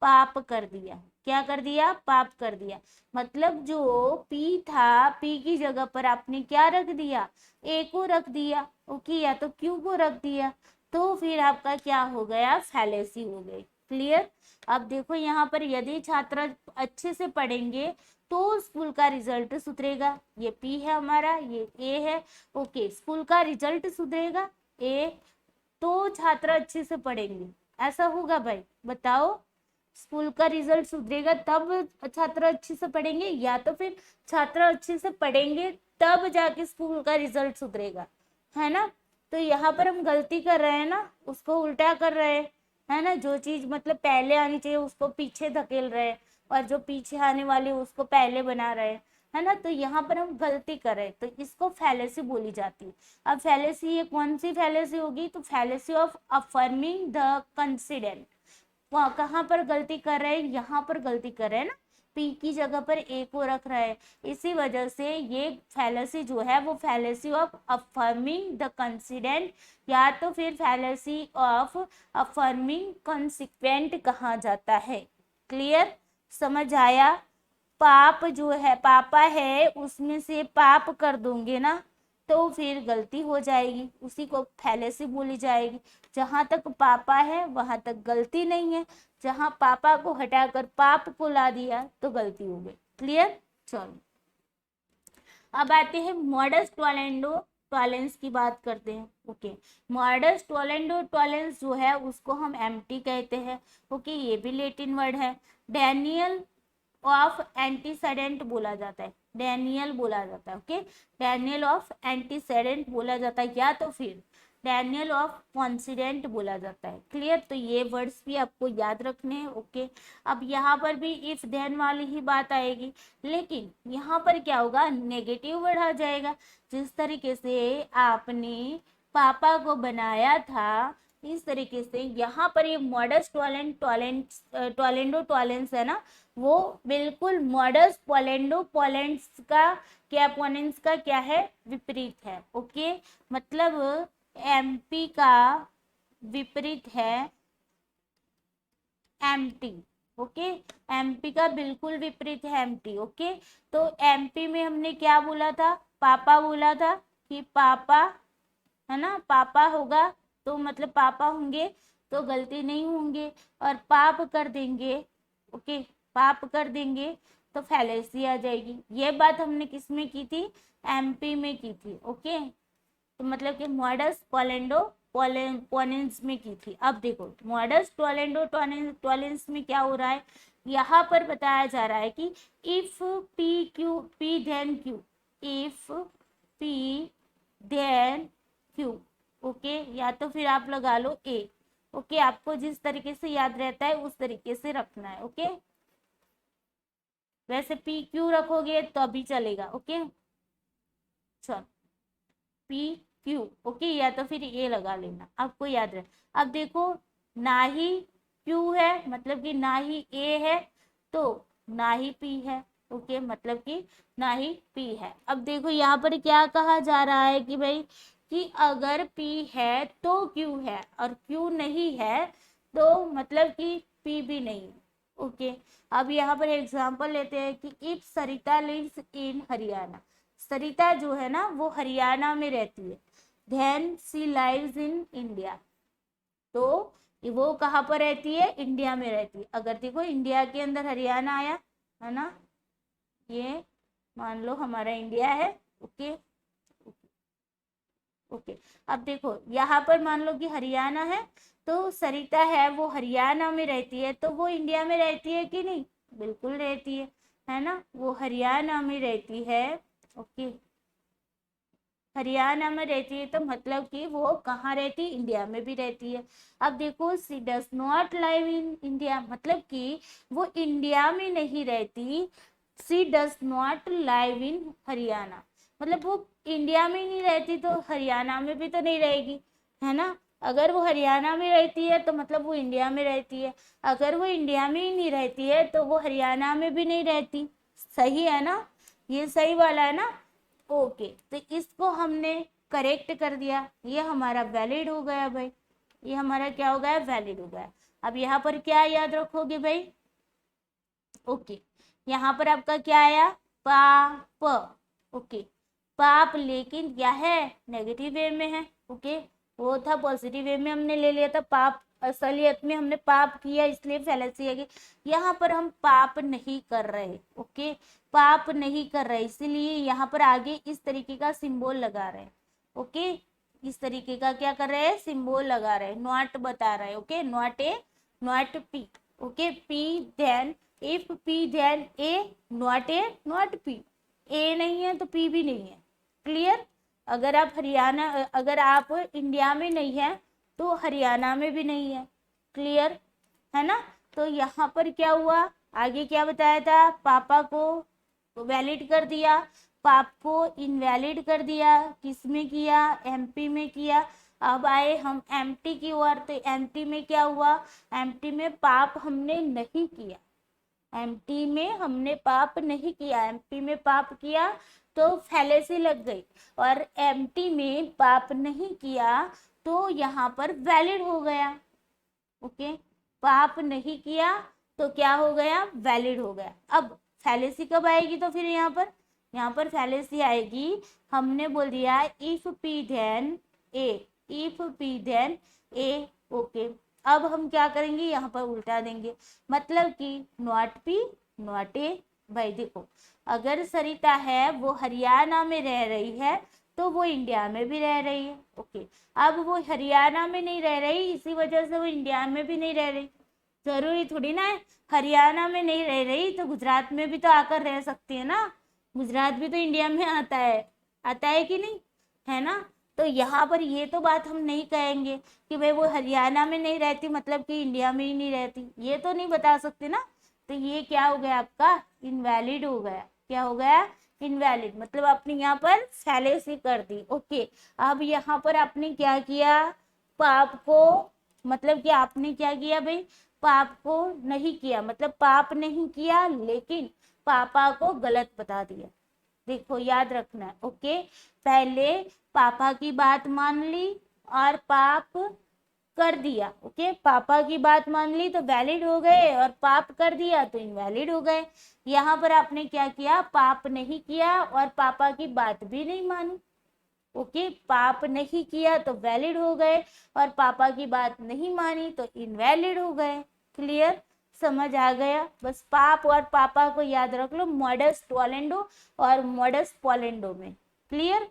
पाप कर दिया। क्या कर दिया? पाप कर दिया। मतलब जो पी था, पी की जगह पर आपने क्या रख दिया? ए को रख दिया। ओके, या तो क्यू को रख दिया, तो फिर आपका क्या हो गया? फैलेसी हो गई। क्लियर। अब देखो यहाँ पर यदि छात्र अच्छे से पढ़ेंगे तो स्कूल का रिजल्ट सुधरेगा। ये पी है हमारा, ये ए है। ओके, स्कूल का रिजल्ट सुधरेगा ए, तो छात्र अच्छे से पढ़ेंगे। ऐसा होगा भाई, बताओ। स्कूल का रिजल्ट सुधरेगा तब छात्र अच्छे से पढ़ेंगे, या तो फिर छात्र अच्छे से पढ़ेंगे तब जाके स्कूल का रिजल्ट सुधरेगा, है ना। तो यहाँ पर हम गलती कर रहे हैं ना, उसको उल्टा कर रहे हैं, है ना। जो चीज मतलब पहले आनी चाहिए उसको पीछे धकेल रहे हैं, और जो पीछे आने वाली उसको पहले बना रहे हैं, है ना। तो यहाँ पर हम गलती कर रहे हैं, तो इसको फैलेसी बोली जाती है। अब फैलेसी ये कौन सी फैलेसी होगी? तो फैलेसी ऑफ अफर्मिंग द कंसिडेंट। कहाँ पर गलती कर रहे हैं? यहाँ पर गलती कर रहे हैं ना, पी की जगह पर ए को रख रहा है। इसी वजह से ये फैलेसी जो है वो फैलेसी ऑफ अफर्मिंग द कंसिडेंट, या तो फिर फैलेसी ऑफ अफर्मिंग कंसिक्वेंट कहा जाता है। क्लियर, समझ आया। पाप जो है, पापा है, उसमें से पाप कर दूंगे ना तो फिर गलती हो जाएगी, उसी को फैलेसी बोली जाएगी। जहां तक पापा है वहां तक गलती नहीं है, जहां पापा को हटाकर पाप को ला दिया तो गलती हो गई। क्लियर। चलो अब आते हैं मॉडस टोलेंडो टॉलेंस की बात करते हैं। ओके, मॉडस टोलेंडो टॉलेंस जो है उसको हम एम्प्टी कहते हैं। ओके, ये भी लैटिन वर्ड है। डैनियल ऑफ एंटीसेडेंट बोला जाता है, डैनियल बोला जाता है। ओके, डैनियल ऑफ एंटीसेडेंट बोला जाता है, या तो फिर डैनियल ऑफ कॉन्सिडेंट बोला जाता है। क्लियर, तो ये वर्ड्स भी आपको याद रखने हैं। ओके, अब यहाँ पर भी इफ देन वाली ही बात आएगी, लेकिन यहाँ पर क्या होगा? नेगेटिव वर्ड आ जाएगा। जिस तरीके से आपने पापा को बनाया था, इस तरीके से यहाँ पर ये मॉडस टोलेंडो टॉलेंस है ना, वो बिल्कुल मॉडस पोलेंडो पोलेंड्स का क्या, पोनेंस का क्या है? विपरीत है। ओके, मतलब एमपी का विपरीत है एमटी। ओके, एमपी का बिल्कुल विपरीत है एमटी। ओके, तो एमपी में हमने क्या बोला था? पापा बोला था कि पापा, है ना, पापा होगा तो मतलब पापा होंगे तो गलती नहीं होंगे, और पाप कर देंगे, ओके, पाप कर देंगे तो फैलेसी आ जाएगी। ये बात हमने किस में की थी? एमपी में की थी। ओके, तो मतलब कि मॉडस पोलेंडो पोनेंस में की थी। अब देखो मॉडस टोलेंडो टोलेंस में क्या हो रहा है? यहाँ पर बताया जा रहा है कि if P Q, P then Q, if P then Q. Okay, या तो फिर आप लगा लो ए। ओके, आपको जिस तरीके से याद रहता है उस तरीके से रखना है। ओके, वैसे पी क्यू रखोगे तो अभी चलेगा। ओके, चलो पी क्यू। ओके, या तो फिर ए लगा लेना, आपको याद रहे। अब देखो, ना ही क्यू है मतलब कि ना ही ए है, तो ना ही पी है। ओके, मतलब कि ना ही पी है। अब देखो यहाँ पर क्या कहा जा रहा है कि भाई कि अगर पी है तो क्यू है, और क्यू नहीं है तो मतलब कि पी भी नहीं है। ओके, अब यहाँ पर एग्जांपल लेते हैं कि if Sarita lives in Haryana. Sarita जो है ना वो हरियाणा में रहती है, then she lives in India, तो वो कहाँ पर रहती है, इंडिया में रहती है। अगर देखो इंडिया के अंदर हरियाणा आया है ना, ये मान लो हमारा इंडिया है, ओके ओके। अब देखो यहाँ पर मान लो कि हरियाणा है, तो सरिता है वो हरियाणा में रहती है, तो वो इंडिया में रहती है कि नहीं, बिल्कुल रहती है ना, वो हरियाणा में रहती है, ओके हरियाणा में रहती है, तो मतलब कि वो कहाँ रहती है, इंडिया में भी रहती है। अब देखो she does not live in India, मतलब कि वो इंडिया में नहीं रहती, she does not live in Haryana, मतलब वो इंडिया में नहीं रहती तो हरियाणा में भी तो नहीं रहेगी, है ना। अगर वो हरियाणा में रहती है तो मतलब वो इंडिया में रहती है, अगर वो इंडिया में ही नहीं रहती है तो वो हरियाणा में भी नहीं रहती, सही है ना, ये सही वाला है ना, ओके। तो इसको हमने करेक्ट कर दिया, ये हमारा वैलिड हो गया भाई, ये हमारा क्या हो गया, वैलिड हो गया। अब यहाँ पर क्या याद रखोगे भाई, ओके यहाँ पर आपका क्या आया, पाप, ओके पाप, लेकिन क्या है, नेगेटिव वे में है, ओके वो था पॉजिटिव वे में हमने ले लिया था पाप, असलियत में हमने पाप किया इसलिए फैलेसी है कि यहाँ पर हम पाप नहीं कर रहे, ओके पाप नहीं कर रहे, इसीलिए यहाँ पर आगे इस तरीके का सिंबल लगा रहे हैं, ओके इस तरीके का क्या कर रहे हैं, सिंबल लगा रहे हैं, नॉट बता रहे हैं, okay not A not P, okay P then if P then A, not P, A नहीं है तो पी भी नहीं है, क्लियर। अगर आप हरियाणा, अगर आप इंडिया में नहीं है तो हरियाणा में भी नहीं है, क्लियर है ना। तो यहाँ पर क्या हुआ, आगे क्या बताया था, पापा को वैलिड कर दिया, पाप को इनवैलिड कर दिया, किस में किया, एमपी में किया। अब आए हम एमटी की ओर, तो एमटी में क्या हुआ, एमटी में पाप हमने नहीं किया, एमटी में हमने पाप नहीं किया, एमपी में पाप किया तो फैलेसी लग गई, और एमटी में पाप नहीं किया तो यहाँ पर वैलिड हो गया, ओके पाप नहीं किया तो क्या हो गया, वैलिड हो गया। अब फैलेसी कब आएगी, तो फिर यहाँ पर फैलेसी आएगी, हमने बोल दिया if P then A, if P then A, okay अब हम क्या करेंगे, यहाँ पर उल्टा देंगे, मतलब कि नॉट पी नॉट ए। भाई देखो अगर सरिता है वो हरियाणा में रह रही है तो वो इंडिया में भी रह रही है, ओके अब वो हरियाणा में नहीं रह रही, इसी वजह से वो इंडिया में भी नहीं रह रही, जरूरी थोड़ी ना है, हरियाणा में नहीं रह रही तो गुजरात में भी तो आकर रह सकती है ना, गुजरात भी तो इंडिया में आता है कि नहीं, है ना। तो यहाँ पर ये तो बात हम नहीं कहेंगे कि भाई वो हरियाणा में नहीं रहती मतलब कि इंडिया में ही नहीं रहती, ये तो नहीं बता सकते ना। तो ये क्या हो गया आपका, इनवैलिड हो गया, क्या हो गया, इनवैलिड, मतलब आपने यहाँ पर फैलेसी कर दी, ओके। अब यहाँ पर आपने क्या किया, पाप को, मतलब कि आपने क्या किया भाई, पाप को नहीं किया, मतलब पाप नहीं किया लेकिन पापा को गलत बता दिया, देखो याद रखना है, ओके पहले पापा की बात मान ली और पाप कर दिया, ओके पापा की बात मान ली तो वैलिड हो गए, और पाप कर दिया तो इनवैलिड हो गए। यहाँ पर आपने क्या किया, पाप नहीं किया और पापा की बात भी नहीं मानी, ओके पाप नहीं किया तो वैलिड हो गए, और पापा की बात नहीं मानी तो इनवैलिड हो गए, क्लियर, समझ आ गया। बस पाप और पापा को याद रख लो मॉडस टोलेंडो और मॉडस पोलेंडो में, क्लियर।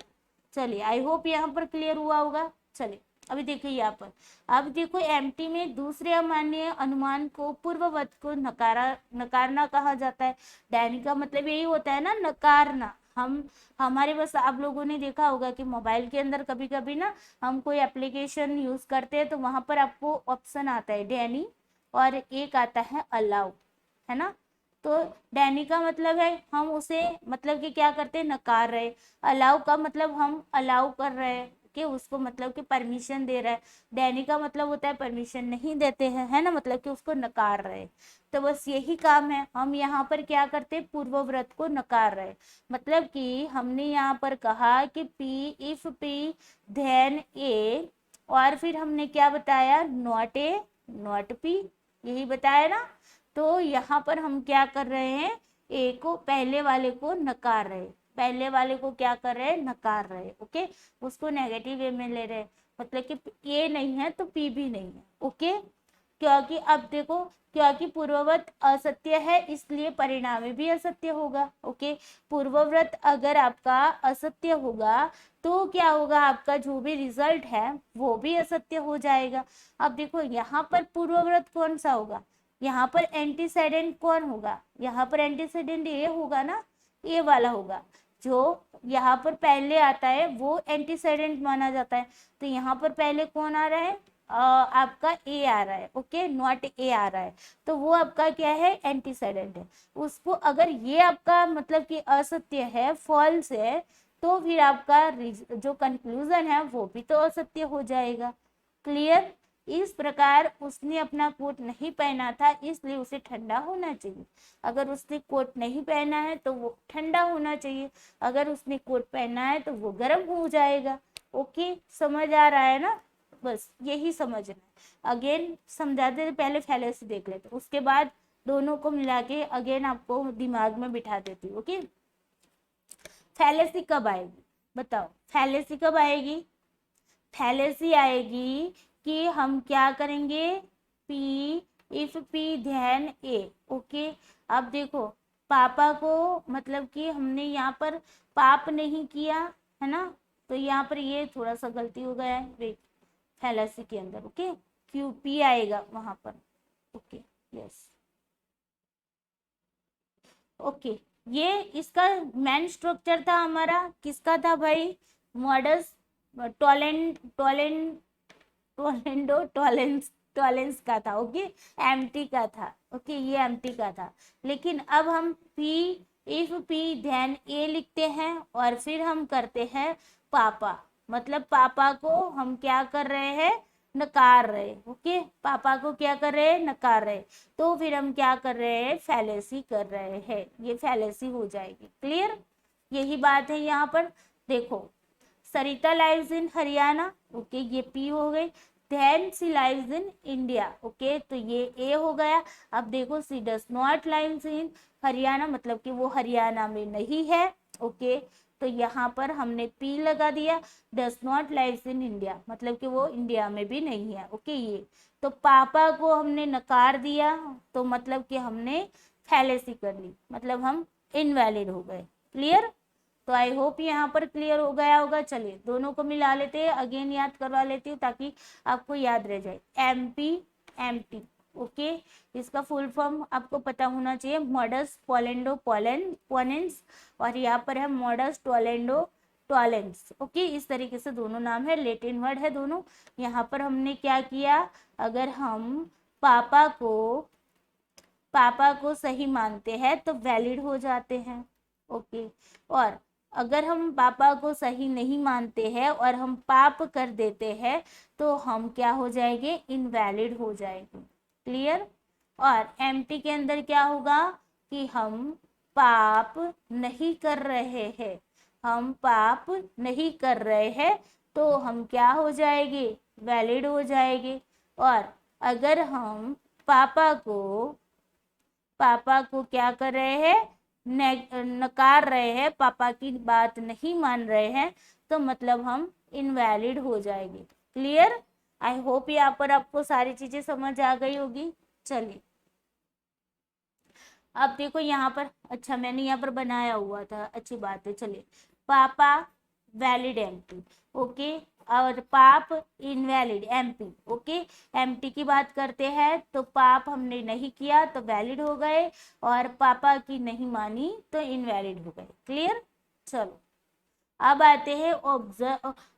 चलिए आई होप यहाँ पर क्लियर हुआ होगा। चलिए अभी देखिए यहाँ पर, अब देखो एमटी में दूसरे अमान्य अनुमान को पूर्ववत को नकारना कहा जाता है, डैनी का मतलब यही होता है ना, नकारना। हम हमारे बस आप लोगों ने देखा होगा कि मोबाइल के अंदर कभी कभी ना हम कोई एप्लीकेशन यूज करते हैं तो वहां पर आपको ऑप्शन आता है डैनी और एक आता है अलाउ, है ना। तो डैनी का मतलब है हम उसे मतलब कि क्या करते हैं, नकार रहे, अलाउ का मतलब हम अलाउ कर रहे हैं कि उसको मतलब कि परमिशन दे रहा है, डैनी का मतलब होता है परमिशन नहीं देते हैं, है ना, मतलब कि उसको नकार रहे। तो बस यही काम है, हम यहाँ पर क्या करते हैं, पूर्वव्रत को नकार रहे, मतलब कि हमने यहाँ पर कहा कि पी इफ पी देन ए, और फिर हमने क्या बताया, नॉट ए नॉट पी, यही बताया ना। तो यहाँ पर हम क्या कर रहे हैं, ए को, पहले वाले को नकार रहे, पहले वाले को क्या कर रहे हैं, नकार रहे हैं। ओके, उसको नेगेटिव वे में ले रहे हैं, मतलब कि ए नहीं है तो पी भी नहीं है। ओके, क्योंकि अब देखो, क्योंकि पूर्ववत असत्य है इसलिए परिणामी भी असत्य होगा। ओके, पूर्वव्रत अगर आपका असत्य होगा तो क्या होगा, आपका जो भी रिजल्ट है वो भी असत्य हो जाएगा। अब देखो यहाँ पर पूर्वव्रत कौन सा होगा, यहाँ पर एंटीसेडेंट कौन होगा, यहाँ पर एंटीसेडेंट ए होगा ना, ए वाला होगा। जो यहाँ पर पहले आता है वो एंटीसेडेंट माना जाता है। तो यहाँ पर पहले कौन आ रहा है, आपका ए आ रहा है। ओके, नॉट ए आ रहा है, तो वो आपका क्या है, एंटीसेडेंट है। उसको अगर ये आपका मतलब कि असत्य है, फॉल्स है, तो फिर आपका जो कंक्लूजन है वो भी तो असत्य हो जाएगा। क्लियर। इस प्रकार उसने अपना कोट नहीं पहना था इसलिए उसे ठंडा होना चाहिए। अगर उसने कोट नहीं पहना है तो वो ठंडा होना चाहिए, अगर उसने कोट पहना है तो वो गर्म हो जाएगा। ओके, समझ आ रहा है ना, बस यही समझना है। अगेन समझाते थे, पहले फैलेसी देख लेते, उसके बाद दोनों को मिला के अगेन आपको दिमाग में बिठा देती हूँ। ओके, फैलेसी कब आएगी बताओ, फैलेसी कब आएगी, फैलेसी आएगी कि हम क्या करेंगे, P इफ P ध्यान A। ओके, अब देखो पापा को मतलब कि हमने यहाँ पर पाप नहीं किया है ना, तो यहाँ पर ये थोड़ा सा गलती हो गया है, वेट, फैलेसी के अंदर। ओके, क्यू P आएगा वहां पर। ओके, यस, ओके, ये इसका मेन स्ट्रक्चर था हमारा, किसका था भाई, मॉडस टोलेंट टोलेंडो टॉलेंस का था। ओके, एमटी का था। ओके, ये एमटी का था। लेकिन अब हम पी इफ पी ध्यान ए लिखते हैं और फिर हम करते हैं पापा, मतलब पापा को हम क्या कर रहे हैं, नकार रहे। ओके, पापा को क्या कर रहे हैं, नकार रहे, तो फिर हम क्या कर रहे हैं, फैलेसी कर रहे हैं, ये फैलेसी हो जाएगी। क्लियर, यही बात है यहाँ पर। देखो, Sarita lives in Haryana. Okay, ये पी हो गई। Then she lives in India. Okay, तो ये ए हो गया। अब देखो, she does not lives in Haryana, मतलब कि वो हरियाणा में नहीं है। ओके, तो यहाँ पर हमने पी लगा दिया। Does not lives in India, मतलब कि वो इंडिया में भी नहीं है। ओके, ये तो पापा को हमने नकार दिया, तो मतलब कि हमने फैलेसी कर ली, मतलब हम इनवैलिड हो गए। क्लियर, तो आई होप यहाँ पर क्लियर हो गया होगा। चलिए दोनों को मिला लेते हैं, अगेन याद करवा लेती हूँ ताकि आपको याद रह जाए। MP MT. ओके, इसका फुल फॉर्म आपको पता होना चाहिए, मॉडस पोलेंडो पोनेंस, और यहाँ पर है मॉडस टोलेंडो टॉलेंस। ओके, इस तरीके से दोनों नाम है, लेटिन वर्ड है दोनों। यहाँ पर हमने क्या किया, अगर हम पापा को सही मानते हैं तो वैलिड हो जाते हैं। ओके, और अगर हम पापा को सही नहीं मानते हैं और हम पाप कर देते हैं तो हम क्या हो जाएंगे, इनवैलिड हो जाएंगे। क्लियर, और एमटी के अंदर क्या होगा कि हम पाप नहीं कर रहे हैं, हम पाप नहीं कर रहे हैं, तो हम क्या हो जाएंगे, वैलिड हो जाएंगे। और अगर हम पापा को क्या कर रहे हैं, नकार रहे हैं, पापा की बात नहीं मान रहे हैं, तो मतलब हम इनवैलिड हो जाएंगे। क्लियर, आई होप यहाँ पर आपको सारी चीजें समझ आ गई होगी। चलिए अब देखो यहाँ पर, अच्छा मैंने यहाँ पर बनाया हुआ था, अच्छी बात है। चलिए, पापा वैलिड एमपी। ओके, और पाप इनवैलिड एमपी। ओके, एमटी की बात करते हैं तो पाप हमने नहीं किया तो वैलिड हो गए, और पापा की नहीं मानी तो इनवैलिड हो गए। क्लियर, चलो अब आते हैं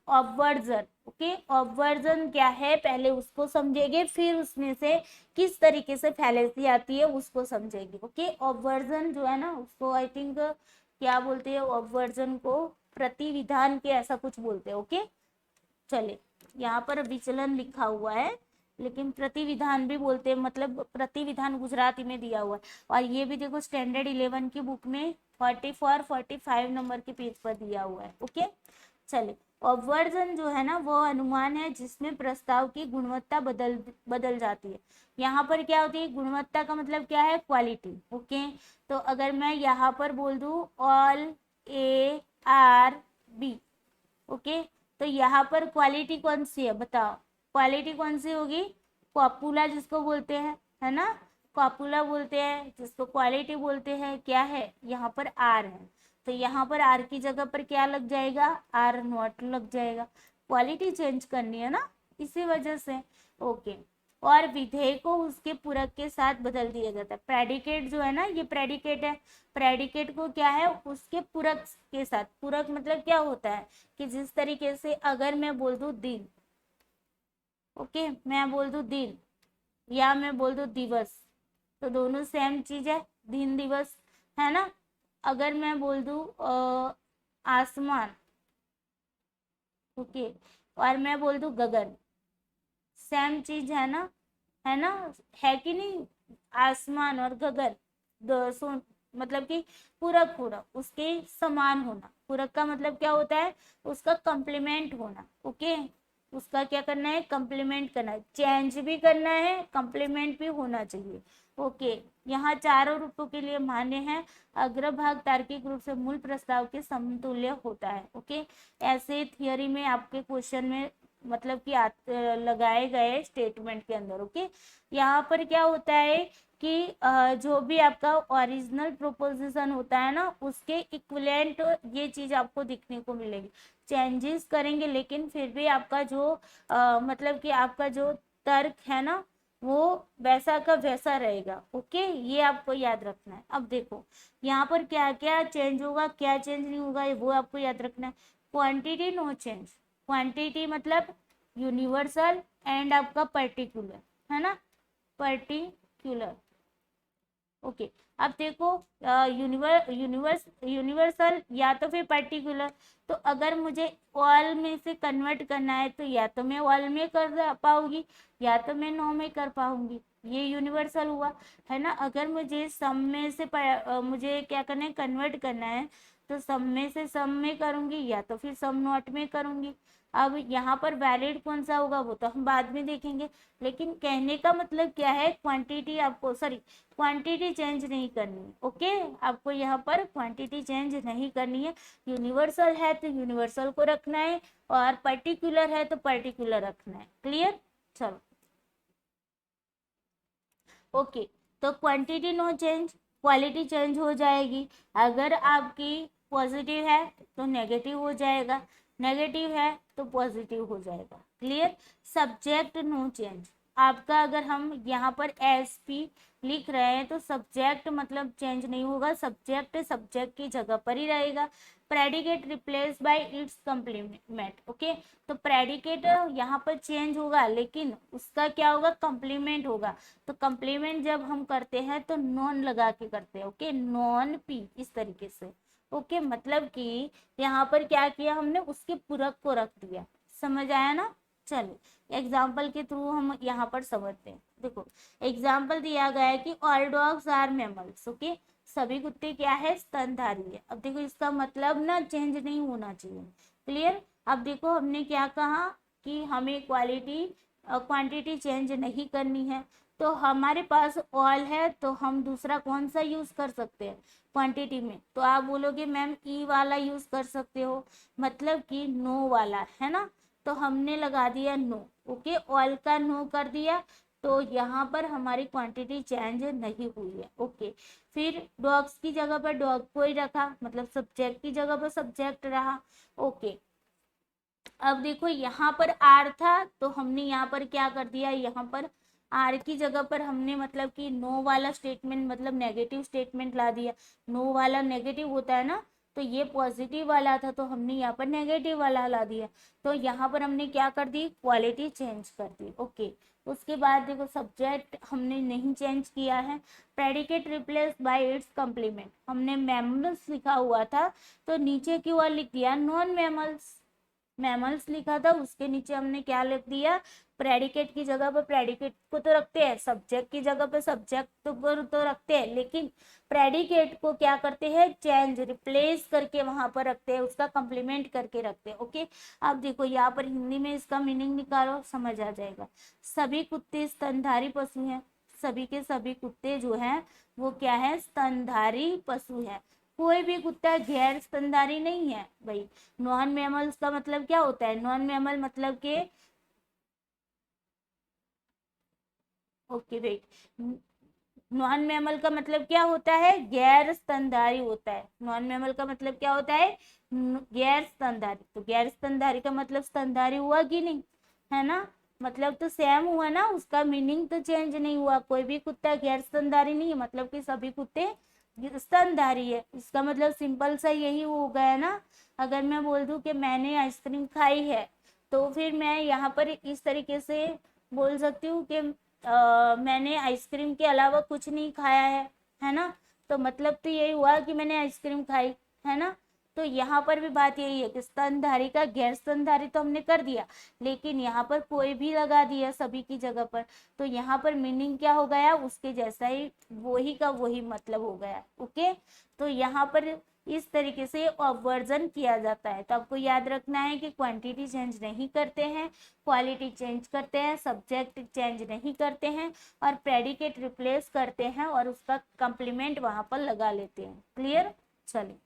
ऑब्वर्जन। ओके, ऑब्वर्जन क्या है पहले उसको समझेंगे, फिर उसमें से किस तरीके से फैलेसी आती है उसको समझेंगे। ओके, ऑब्वर्जन जो है ना, उसको आई थिंक क्या बोलते हैं, ऑब्वर्जन को प्रतिविधान के ऐसा कुछ बोलते हैं। ओके, चले, यहाँ पर विचलन लिखा हुआ है लेकिन प्रतिविधान भी बोलते हैं, मतलब प्रतिविधान गुजराती में दिया हुआ है। और ये भी देखो स्टैंडर्ड 11 की बुक में 44-45 नंबर के पेज पर दिया हुआ है। ओके, चले, ऑब्वर्जन जो है ना वो अनुमान है जिसमें प्रस्ताव की गुणवत्ता बदल जाती है। यहाँ पर क्या होती है, गुणवत्ता का मतलब क्या है, क्वालिटी। ओके, तो अगर मैं यहाँ पर बोल दूं ऑल ARB। ओके, तो यहाँ पर क्वालिटी कौन सी है बताओ, क्वालिटी कौन सी होगी, कॉपुला जिसको बोलते हैं, है ना, कॉपुला बोलते हैं जिसको क्वालिटी बोलते हैं, क्या है यहाँ पर आर है, तो यहाँ पर आर की जगह पर क्या लग जाएगा, आर नॉट लग जाएगा, क्वालिटी चेंज करनी है ना, इसी वजह से। ओके, और विधेय को उसके पूरक के साथ बदल दिया जाता है, प्रेडिकेट जो है ना, ये प्रेडिकेट है, प्रेडिकेट को क्या है उसके पूरक के साथ, पूरक मतलब क्या होता है कि जिस तरीके से अगर मैं बोल दूं दिन, ओके, मैं बोल दूं दिन या मैं बोल दूं दिवस, तो दोनों सेम चीज है, दिन दिवस, है ना। अगर मैं बोल दूं आसमान, ओके, और मैं बोल दूं गगन, सेम चीज है ना, है ना, है कि नहीं, आसमान और गगन मतलब कि पूरक होना, उसके समान होना, पूरक का मतलब क्या होता है, उसका कंप्लीमेंट होना, ओके, उसका क्या करना है, कंप्लीमेंट करना है, चेंज भी करना है, कंप्लीमेंट भी होना चाहिए। ओके, यहाँ चारों रूपों के लिए मान्य है, अग्रभाग तार्किक रूप से मूल प्रस्ताव के समतुल्य होता है। ओके, ऐसे थियोरी में आपके क्वेश्चन में मतलब कि लगाए गए स्टेटमेंट के अंदर। ओके, यहाँ पर क्या होता है कि जो भी आपका ओरिजिनल प्रोपोजिशन होता है ना, उसके इक्विवेलेंट ये चीज आपको दिखने को मिलेगी, चेंजेस करेंगे लेकिन फिर भी आपका जो मतलब कि आपका जो तर्क है ना, वो वैसा का वैसा रहेगा। ओके, ये आपको याद रखना है। अब देखो यहाँ पर क्या क्या चेंज होगा, क्या चेंज नहीं होगा, वो आपको याद रखना है। क्वांटिटी नो चेंज, क्वांटिटी मतलब यूनिवर्सल एंड आपका पर्टिकुलर, है ना, पर्टिकुलर। ओके, अब देखो यूनिवर्सल या तो फिर पर्टिकुलर, तो अगर मुझे ऑल में से कन्वर्ट करना है तो या तो मैं ऑल में कर पाऊंगी या तो मैं नो में कर पाऊंगी, ये यूनिवर्सल हुआ, है ना। अगर मुझे सम में से मुझे क्या करना है, कन्वर्ट करना है, तो सम में से सम में करूंगी या तो फिर सम नॉट में करूंगी। अब यहाँ पर वैलिड कौन सा होगा वो तो हम बाद में देखेंगे, लेकिन कहने का मतलब क्या है, क्वांटिटी आपको सॉरी क्वांटिटी चेंज नहीं करनी है। ओके, आपको यहाँ पर क्वांटिटी चेंज नहीं करनी है, यूनिवर्सल है तो यूनिवर्सल को रखना है और पर्टिकुलर है तो पर्टिकुलर रखना है। क्लियर, चलो। ओके, तो quantity no change, quality change हो जाएगी। अगर आपकी पॉजिटिव है तो नेगेटिव हो जाएगा, नेगेटिव है तो पॉजिटिव हो जाएगा। क्लियर, सब्जेक्ट नो चेंज, आपका अगर हम यहाँ पर एस पी लिख रहे हैं तो सब्जेक्ट मतलब चेंज नहीं होगा, सब्जेक्ट सब्जेक्ट की जगह पर ही रहेगा। Predicate replace by it's complement. Okay, तो प्रेडिकेट यहाँ पर चेंज होगा लेकिन उसका क्या होगा, कंप्लीमेंट होगा। तो कंप्लीमेंट जब हम करते हैं तो नॉन लगा के करते हैं। ओके, नॉन पी, इस तरीके से। ओके, मतलब कि यहाँ पर क्या किया हमने, उसके पूरक को रख दिया। समझ आया ना। चलिए एग्जाम्पल के थ्रू हम यहाँ पर समझते हैं। देखो एग्जाम्पल दिया गया है कि all dogs are mammals. Okay, सभी कुत्ते क्या है, स्तनधारी है। अब देखो इसका मतलब ना चेंज नहीं होना चाहिए। क्लियर, अब देखो हमने क्या कहा कि हमें क्वांटिटी चेंज नहीं करनी है, तो हमारे पास ऑल है तो हम दूसरा कौन सा यूज कर सकते हैं क्वांटिटी में, तो आप बोलोगे मैम ई वाला यूज कर सकते हो, मतलब कि नो वाला, है ना। तो हमने लगा दिया नो। ओके, ऑल का नो कर दिया, तो यहाँ पर हमारी क्वांटिटी चेंज नहीं हुई है। ओके, फिर डॉग्स की जगह पर डॉग को ही रखा, मतलब सब्जेक्ट की जगह पर सब्जेक्ट रहा। ओके, अब देखो यहाँ पर आर था तो हमने यहाँ पर क्या कर दिया, यहाँ पर आर की जगह पर हमने मतलब कि नो वाला स्टेटमेंट मतलब नेगेटिव स्टेटमेंट ला दिया। नो वाला नेगेटिव होता है ना, तो ये पॉजिटिव वाला था तो हमने यहाँ पर नेगेटिव वाला ला दिया। तो यहाँ पर हमने क्या कर दी, क्वालिटी चेंज कर दी। ओके, उसके बाद देखो सब्जेक्ट हमने नहीं चेंज किया है, predicate replace by it's complement, हमने मैमल्स लिखा हुआ था तो नीचे की ओर लिख दिया नॉन मैमल्स। मैमल्स लिखा था उसके नीचे हमने क्या लिख दिया, प्रेडिकेट की जगह पर प्रेडिकेट को तो रखते हैं, सब्जेक्ट की जगह पर सब्जेक्ट तो रखते हैं, लेकिन प्रेडिकेट को क्या करते हैं, चेंज रिप्लेस करके वहां पर रखते हैं, उसका कंप्लीमेंट करके रखते हैं। ओके, अब देखो यहाँ पर हिंदी में इसका मीनिंग निकालो, समझ आ जाएगा। सभी कुत्ते स्तनधारी पशु हैं, सभी के सभी कुत्ते जो हैं वो क्या है, स्तनधारी पशु है। कोई भी कुत्ता गैर स्तनधारी नहीं है भाई। नॉन मैमल्स का मतलब क्या होता है? नॉन मैमल मतलब के, ओके वेट, नॉन मैमल का मतलब क्या होता है? गैर स्तनधारी होता है। नॉन मैमल का मतलब क्या होता है? गैर स्तनधारी। तो गैर स्तनधारी का मतलब स्तनधारी हुआ कि नहीं, है ना? मतलब तो सेम हुआ ना, उसका मीनिंग तो चेंज नहीं हुआ। कोई भी कुत्ता गैर स्तनधारी नहीं है, मतलब कि सभी कुत्ते स्तनधारी है। इसका मतलब सिंपल सा यही हो गया ना। अगर मैं बोल दूं कि मैंने आइसक्रीम खाई है, तो फिर मैं यहाँ पर इस तरीके से बोल सकती हूँ कि मैंने आइसक्रीम के अलावा कुछ नहीं खाया है ना? तो मतलब तो यही हुआ कि मैंने आइसक्रीम खाई, है ना? तो यहाँ पर भी बात यही है कि स्तनधारी का गैर स्तनधारी तो हमने कर दिया, लेकिन यहाँ पर कोई भी लगा दिया सभी की जगह पर, तो यहाँ पर मीनिंग क्या हो गया? उसके जैसा ही, वही का वही मतलब हो गया। ओके, तो यहाँ पर इस तरीके से ऑब्वर्जन किया जाता है। तो आपको याद रखना है कि क्वांटिटी चेंज नहीं करते हैं, क्वालिटी चेंज करते हैं, सब्जेक्ट चेंज नहीं करते हैं, और प्रेडिकेट रिप्लेस करते हैं और उसका कंप्लीमेंट वहां पर लगा लेते हैं। क्लियर? चलिए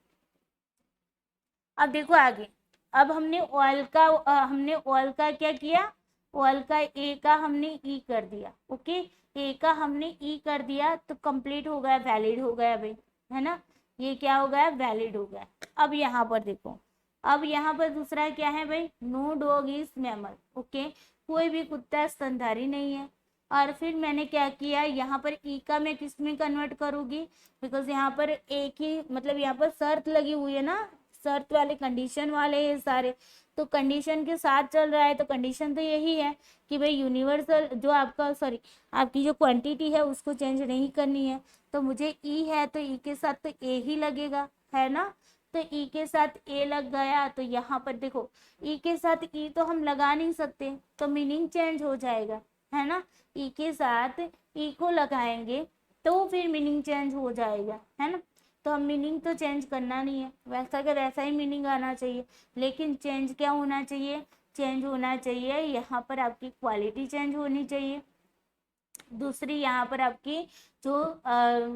अब देखो आगे। अब हमने ऑयल का क्या किया? ऑयल का ए का हमने ई कर दिया। ओके, ए का हमने ई कर दिया तो कंप्लीट हो गया, वैलिड हो गया भाई, है ना? ये क्या हो गया? वैलिड हो गया। अब यहाँ पर देखो, अब यहाँ पर दूसरा क्या है भाई? No dog is mammal. Okay, कोई भी कुत्ता स्तनधारी नहीं है। और फिर मैंने क्या किया, यहाँ पर ई का मैं किस में कन्वर्ट करूंगी? बिकॉज यहाँ पर एक ही, मतलब यहाँ पर शर्त लगी हुई है ना, शर्त वाले, कंडीशन वाले ये सारे, तो कंडीशन के साथ चल रहा है। तो कंडीशन तो यही है कि भाई यूनिवर्सल जो आपका, सॉरी, आपकी जो क्वांटिटी है उसको चेंज नहीं करनी है। तो मुझे ई है तो ई के साथ तो ए ही लगेगा, है ना? तो ई के साथ ए लग गया, तो यहाँ पर देखो ई के साथ ई तो हम लगा नहीं सकते, तो मीनिंग चेंज हो जाएगा, है ना? ई के साथ ई को लगाएंगे तो फिर मीनिंग चेंज हो जाएगा, है ना? तो हम मीनिंग तो चेंज करना नहीं है, वैसा का वैसा ही मीनिंग आना चाहिए। लेकिन चेंज क्या होना चाहिए? चेंज होना चाहिए यहाँ पर आपकी क्वालिटी चेंज होनी चाहिए। दूसरी यहाँ पर आपकी जो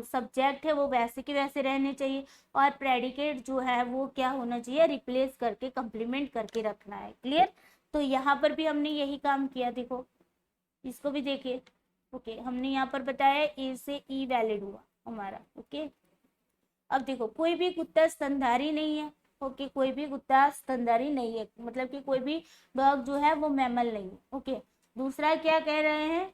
सब्जेक्ट है वो वैसे के वैसे रहने चाहिए, और प्रेडिकेट जो है वो क्या होना चाहिए? रिप्लेस करके कंप्लीमेंट करके रखना है। क्लियर? तो यहाँ पर भी हमने यही काम किया। देखो इसको भी देखिए। ओके, हमने यहाँ पर बताया ए से ई वैलिड हुआ हमारा। ओके, अब देखो कोई भी कुत्ता स्तनधारी नहीं है। ओके, कोई भी कुत्ता स्तनधारी नहीं है, मतलब कि कोई भी डॉग जो है वो मैमल नहीं है। ओके, दूसरा क्या कह रहे हैं?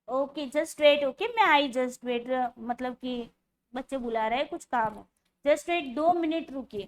Okay just wait. ओके, मैं आई, जस्ट वेट, मतलब कि बच्चे बुला रहे हैं, कुछ काम है। जस्ट वेट, 2 मिनट रुकिए।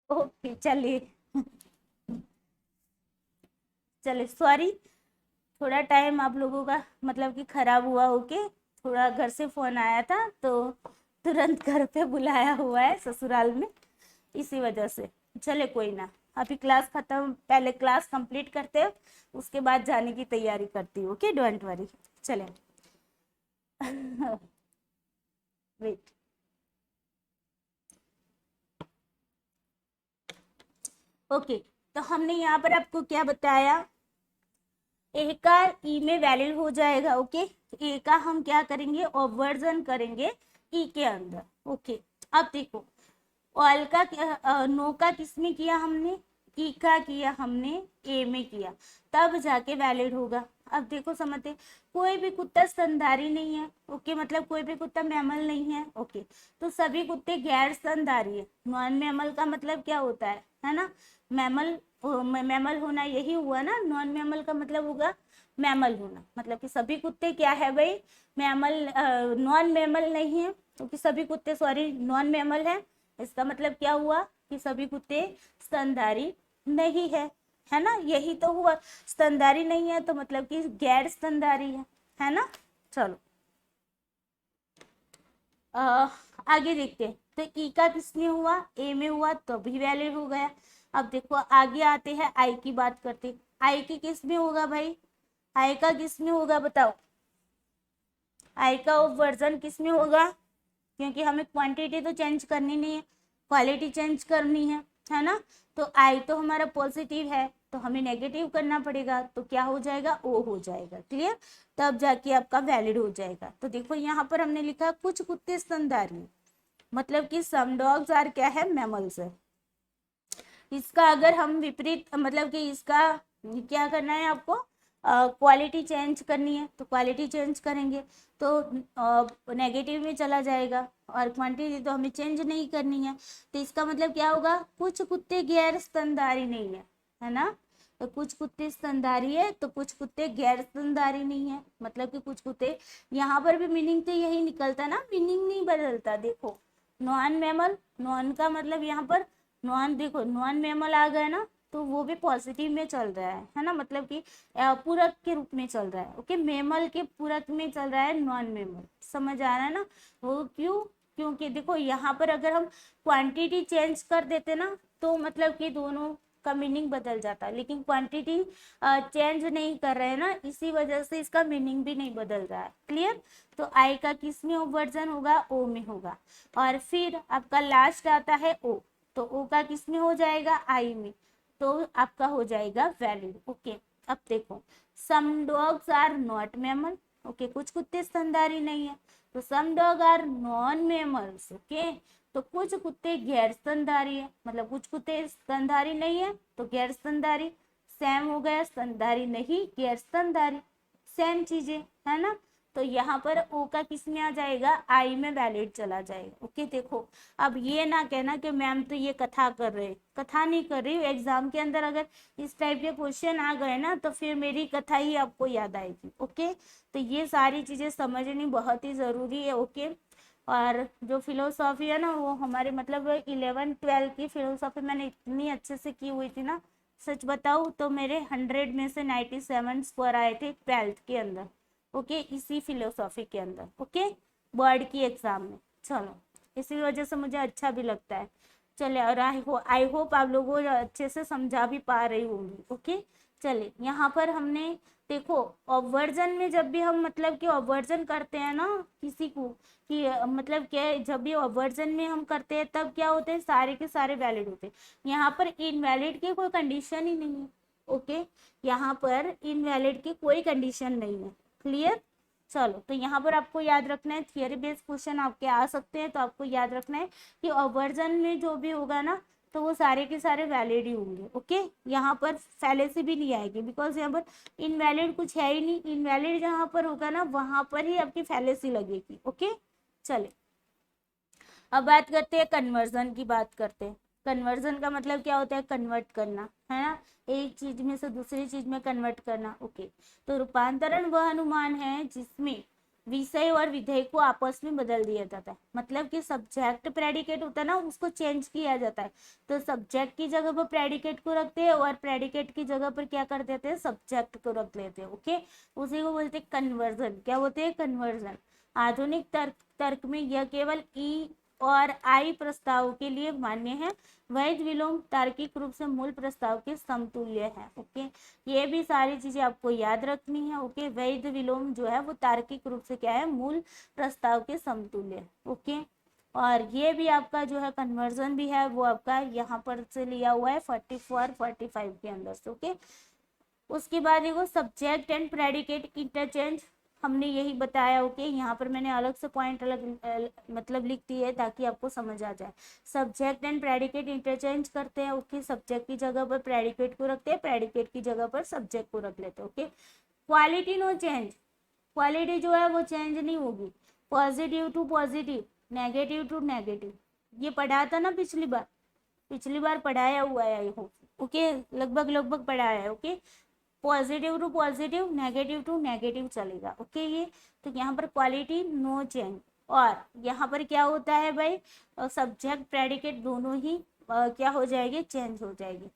ओके चलिए, चलिए सॉरी, थोड़ा टाइम आप लोगों का मतलब कि खराब हुआ। ओके, थोड़ा घर से फोन आया था तो तुरंत घर पे बुलाया हुआ है ससुराल में, इसी वजह से। चले कोई ना, अभी क्लास खत्म, पहले क्लास कंप्लीट करते हैं, उसके बाद जाने की तैयारी करती हूँ। Okay, don't worry. चले वेट। ओके, तो हमने यहाँ पर आपको क्या बताया? ए का ई में वैलिड हो जाएगा। ओके, ए का हम क्या करेंगे, ऑब्वर्जन करेंगे ई के अंदर। ओके, अब देखो ऑल का नो का किस में किया हमने, ई का किया हमने, ए में किया, तब जाके वैलिड होगा। अब देखो समझते, कोई भी कुत्ता स्तनधारी नहीं है। ओके, मतलब कोई भी कुत्ता मैमल नहीं है। ओके, तो सभी कुत्ते गैर स्तनधारी है। नॉन मैमल का मतलब क्या होता है ना, मैमल मैमल होना यही हुआ ना, नॉन मैमल का मतलब होगा मैमल होना, मतलब कि सभी कुत्ते क्या है भाई, मैमल, नॉन मैमल नहीं है, क्योंकि सभी कुत्ते सॉरी नॉन मैमल है। इसका मतलब क्या हुआ कि सभी कुत्ते स्तनधारी नहीं है ना, यही तो हुआ। स्तनधारी नहीं है तो मतलब कि गैर स्तनधारी है ना। चलो आगे देखते हैं। तो ई का किसमें हुआ, ए में हुआ तो भी वैलिड हो गया। अब देखो आगे आते हैं, आई की बात करते। आई की किस में होगा भाई, आई का किस में होगा बताओ, आई का वर्जन किस में होगा, क्योंकि हमें क्वांटिटी तो चेंज करनी नहीं है, क्वालिटी चेंज करनी है ना। तो आई तो हमारा पॉजिटिव है, तो हमें नेगेटिव करना पड़ेगा, तो क्या हो जाएगा, ओ हो जाएगा। क्लियर, तब जाके आपका वैलिड हो जाएगा। तो देखो यहाँ पर हमने लिखा कुछ कुत्ते स्तनधारी, मतलब कि सम डॉग्स आर क्या है, मैमल्स है। इसका अगर हम विपरीत, मतलब कि इसका क्या करना है आपको, क्वालिटी चेंज करनी है, तो क्वालिटी चेंज करेंगे तो नेगेटिव में चला जाएगा, और क्वांटिटी तो हमें चेंज नहीं करनी है। तो इसका मतलब क्या होगा, कुछ कुत्ते गैर स्तनधारी नहीं है ना। तो कुछ कुत्ते स्तनधारी है तो कुछ कुत्ते गैर स्तनधारी नहीं है, मतलब कि कुछ कुत्ते, यहाँ पर भी मीनिंग तो यही निकलता ना, मीनिंग नहीं बदलता। देखो नॉन मैमल, नॉन का मतलब यहाँ पर नॉन, देखो नॉन मैमल आ गया ना, तो वो भी पॉजिटिव में चल रहा है ना, मतलब कि पूरक के रूप में चल रहा है। ओके, मेमल के पूरक में चल रहा है नॉन मेमल, समझ आ रहा है ना। वो क्यों, क्योंकि देखो यहाँ पर अगर हम क्वांटिटी चेंज कर देते ना, तो मतलब कि दोनों का मीनिंग बदल जाता है, लेकिन क्वांटिटी चेंज नहीं कर रहे हैं ना, इसी वजह से इसका मीनिंग भी नहीं बदल रहा है। क्लियर, तो आई का किस में वर्जन होगा, ओ में होगा। और फिर आपका लास्ट आता है ओ, तो ओ का किस में हो जाएगा, आई में, तो आपका हो जाएगा वैलिड। ओके, अब देखो some dogs are not mammal. Okay, कुछ कुत्ते स्तनधारी नहीं है, तो some dog are non mammals. Okay, तो कुछ कुत्ते गैर स्तनधारी है, मतलब कुछ कुत्ते स्तनधारी नहीं है तो गैर स्तनधारी, सेम हो गया, स्तनधारी नहीं गैर स्तनधारी, सेम चीजें है ना। तो यहाँ पर ओ का किस में आ जाएगा, आई में वैलिड चला जाएगा। ओके, देखो अब ये ना कहना कि मैम तो ये कथा कर रहे, कथा नहीं कर रही हूँ। एग्जाम के अंदर अगर इस टाइप के क्वेश्चन आ गए ना, तो फिर मेरी कथा ही आपको याद आएगी। ओके, तो ये सारी चीजें समझनी बहुत ही जरूरी है। ओके, और जो फिलोसॉफी है ना, वो हमारे मतलब 11th-12th की फिलोसॉफी मैंने इतनी अच्छे से की हुई थी ना, सच बताऊँ तो मेरे 100 में से 97 स्कोर आए थे 12th के अंदर। ओके, इसी फिलोसॉफी के अंदर। ओके, बोर्ड की एग्जाम में। चलो, इसी वजह से मुझे अच्छा भी लगता है। चले, और आई होप आप लोगों को अच्छे से समझा भी पा रही होंगी। ओके, चले यहाँ पर हमने देखो ऑब्वर्जन में जब भी हम मतलब कि ऑब्वर्जन करते हैं ना किसी को, कि मतलब क्या, जब भी ऑब्वर्जन में हम करते हैं तब क्या होते हैं, सारे के सारे वैलिड होते हैं। यहाँ पर इनवैलिड की कोई कंडीशन ही नहीं है। ओके, यहाँ पर इनवैलिड की कोई कंडीशन नहीं है। क्लियर, चलो तो यहाँ पर आपको याद रखना है, थियरी बेस्ड क्वेश्चन आपके आ सकते हैं, तो आपको याद रखना है कि ऑब्वर्जन में जो भी होगा ना, तो वो सारे के सारे वैलिड ही होंगे। ओके, यहाँ पर फैलेसी भी नहीं आएगी, बिकॉज यहाँ पर इनवैलिड कुछ है ही नहीं। इनवैलिड जहाँ पर होगा ना, वहां पर ही आपकी फैलेसी लगेगी। ओके, चले अब बात करते हैं, कन्वर्जन की बात करते हैं। कन्वर्जन का मतलब क्या होता है, कन्वर्ट करना है ना, एक चीज में से दूसरी चीज में कन्वर्ट करना। ओके, तो रूपांतरण वह अनुमान है जिसमें विषय और विधेय को आपस में बदल दिया जाता है, मतलब कि सब्जेक्ट प्रेडिकेट होता है ना, उसको चेंज किया जाता है। तो सब्जेक्ट की जगह पर प्रेडिकेट को रखते हैं, और प्रेडिकेट की जगह पर क्या कर देते हैं, सब्जेक्ट को रख लेते हैं। ओके, उसी को बोलते हैं कन्वर्जन। क्या बोलते हैं, कन्वर्जन। आधुनिक तर्क में यह केवल ई और आई प्रस्ताव के लिए मान्य है, वैध विलोम तार्किक रूप से मूल प्रस्ताव के समतुल्य है। ओके, ये भी सारी चीजें आपको याद रखनी है। ओके, वैध विलोम जो है वो तार्किक रूप से क्या है, मूल प्रस्ताव के समतुल्य। ओके, और ये भी आपका जो है कन्वर्जन भी है, वो आपका यहाँ पर से लिया हुआ है 44-45 के अंदर से। ओके, उसके बाद देखो सब्जेक्ट एंड प्रेडिकेट इंटरचेंज, हमने यही बताया। ओके, यहाँ पर मैंने अलग से पॉइंट मतलब लिख दिए है ताकि आपको समझ आ जाए। सब्जेक्ट एंड प्रेडिकेट इंटरचेंज करते हैं। ओके, सब्जेक्ट की जगह पर प्रेडिकेट को रखते हैं, प्रेडिकेट की जगह पर सब्जेक्ट को रख लेते हैं। Okay, quality no change, quality जो है वो चेंज नहीं होगी। Positive to positive, negative to negative, ये पढ़ा था ना पिछली बार पढ़ाया हुआ है आई होप। ओके, लगभग लगभग पढ़ाया है। Okay, positive to positive, negative to negative चलेगा। ओके, ये तो यहाँ पर क्वालिटी नो चेंज। और यहाँ पर क्या होता है भाई, सब्जेक्ट प्रेडिकेट दोनों ही क्या हो जाएगी, चेंज हो जाएगी।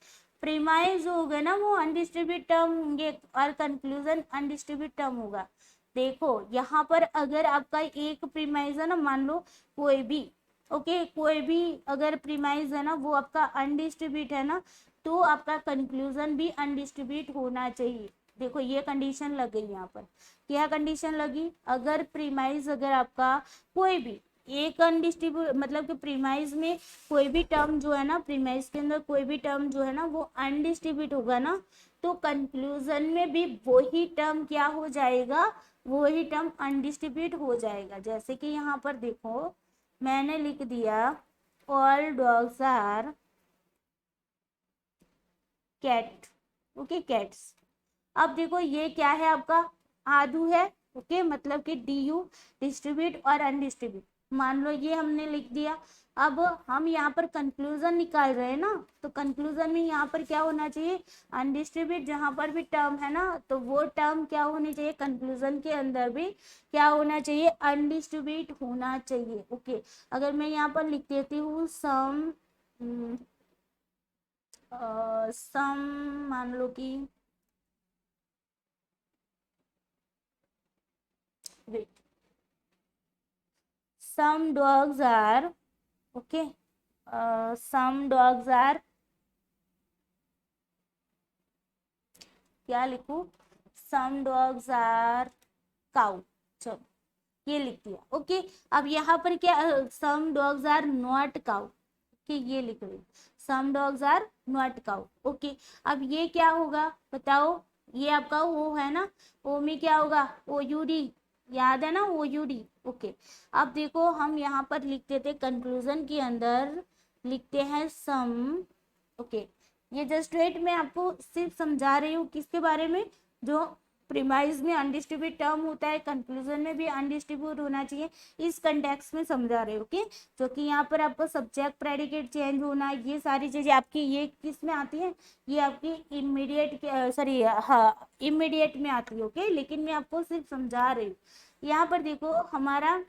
प्रीमाइज जो होगा ना वो अनडिस्ट्रीब्यूट टर्म होंगे और कंक्लूजन अनडिस्ट्रीब्यूट टर्म होगा। देखो यहाँ पर अगर आपका एक प्रीमाइज है ना, मान लो कोई भी, ओके कोई भी अगर प्रीमाइज है ना वो आपका अनडिस्ट्रीब्यूट है ना, तो आपका कंक्लूजन भी अनडिस्ट्रीब्यूट होना चाहिए। देखो ये कंडीशन लग गई यहाँ पर, क्या कंडीशन लगी, अगर प्रीमाइज अगर आपका कोई भी एक अनडिस्ट्रीब्यूट मतलब कि प्रीमाइज में कोई भी टर्म जो है ना, प्रीमाइज के अंदर कोई भी टर्म जो है ना वो अनडिस्ट्रीब्यूट होगा ना, तो कंक्लूजन में भी वही टर्म क्या हो जाएगा, वही टर्म अनडिस्ट्रीब्यूट हो जाएगा। जैसे कि यहाँ पर देखो मैंने लिख दिया all dogs are cat. Okay, cats. अब देखो ये क्या है आपका, आदू है। ओके, मतलब कि डी यू, डिस्ट्रीब्यूट और अनडिस्ट्रीब्यूट, मान लो ये हमने लिख दिया। अब हम यहाँ पर कंक्लूजन निकाल रहे हैं ना, तो कंक्लूजन में यहाँ पर क्या होना चाहिए, अनडिस्ट्रीब्यूट जहाँ पर भी टर्म है ना, तो वो टर्म क्या होनी चाहिए, कंक्लूजन के अंदर भी क्या होना चाहिए, अनडिस्ट्रीब्यूट होना चाहिए। ओके, अगर मैं यहाँ पर लिख देती हूँ सम मान लो कि wait, some dogs are, okay, some dogs are, क्या लिखूं, some dogs are cow, चलो ये लिख दिया। ओके, अब यहाँ पर क्या, some dogs are not cow, okay ये लिख रही, some dogs are not cow। Okay, अब ये क्या होगा बताओ, ये आपका ओ है ना, ओ में क्या होगा, ओ यू डी, याद है ना ओ यू डी। ओके, अब देखो हम यहाँ पर लिख देते कंक्लूजन के अंदर लिखते हैं सम। ओके, ये जस्ट वेट मैं आपको सिर्फ समझा रही हूँ किसके बारे में, जो प्रीमाइज में अनडिस्ट्रीब्यूट टर्म होता है, कंक्लूजन में भी अनडिस्ट्रीब्यूट होना चाहिए, इस कंटेक्स्ट में समझा रहे हो। ओके, जो कि यहाँ पर आपको सब्जेक्ट प्रेडिकेट चेंज होना, ये सारी चीजें आपकी ये किस में आती है, ये आपकी इमीडिएट सॉरी हाँ इमीडिएट में आती है। ओके, लेकिन मैं आपको सिर्फ समझा रही हूँ। यहाँ पर देखो हमारा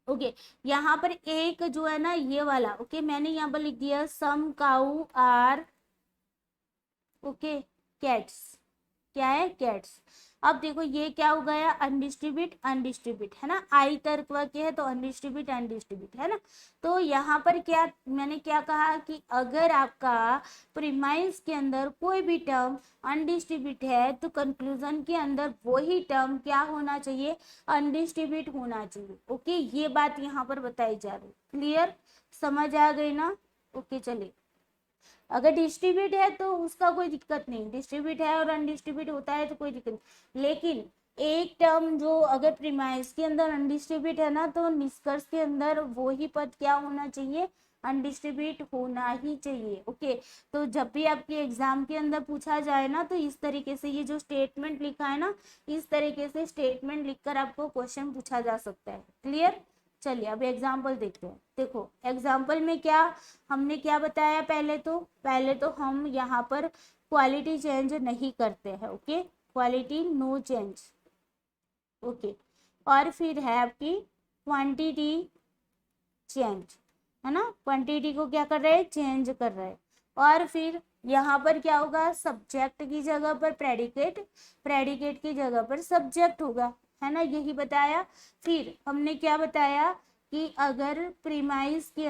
ओके, यहाँ पर एक जो है ना ये वाला, ओके मैंने यहाँ पर लिख दिया सम काऊ आर, ओके कैट्स, क्या है, कैट्स। अब देखो ये क्या हो गया, अनडिस्ट्रीब्यूट अनडिस्ट्रीब्यूट है ना, आई तर्क वाक्य है तो अनडिस्ट्रीब्यूट अनडिस्ट्रीब्यूट है ना। तो यहाँ पर क्या मैंने क्या कहा कि अगर आपका प्रीमाइस के अंदर कोई भी टर्म अनडिस्ट्रीब्यूट है तो कंक्लूजन के अंदर वही टर्म क्या होना चाहिए, अनडिस्ट्रीब्यूट होना चाहिए। ओके, ये बात यहाँ पर बताई जा रही, क्लियर, समझ आ गई ना। ओके चलिए, अगर डिस्ट्रीब्यूट है तो उसका कोई दिक्कत नहीं, डिस्ट्रीब्यूट है और अनडिस्ट्रीब्यूट होता है तो कोई दिक्कत नहीं, लेकिन एक टर्म जो अगर प्रीमाइस के अंदर अनडिस्ट्रीब्यूट है ना, तो निष्कर्ष के अंदर वो ही पद क्या होना चाहिए, अनडिस्ट्रीब्यूट होना ही चाहिए। ओके, तो जब भी आपके एग्जाम के अंदर पूछा जाए ना, तो इस तरीके से ये जो स्टेटमेंट लिखा है ना, इस तरीके से स्टेटमेंट लिखकर आपको क्वेश्चन पूछा जा सकता है। क्लियर, चलिए अब एग्जाम्पल देखते हैं। देखो एग्जाम्पल में क्या हमने क्या बताया, पहले तो हम यहाँ पर क्वालिटी चेंज नहीं करते हैं। Okay, quality no change. Okay, और फिर है आपकी क्वांटिटी चेंज, है ना, क्वांटिटी को क्या कर रहे हैं, चेंज कर रहे हैं। और फिर यहाँ पर क्या होगा, सब्जेक्ट की जगह पर प्रेडिकेट, प्रेडिकेट की जगह पर सब्जेक्ट होगा, है ना, यही बताया। फिर हमने क्या बताया कि अगर प्रीमाइस के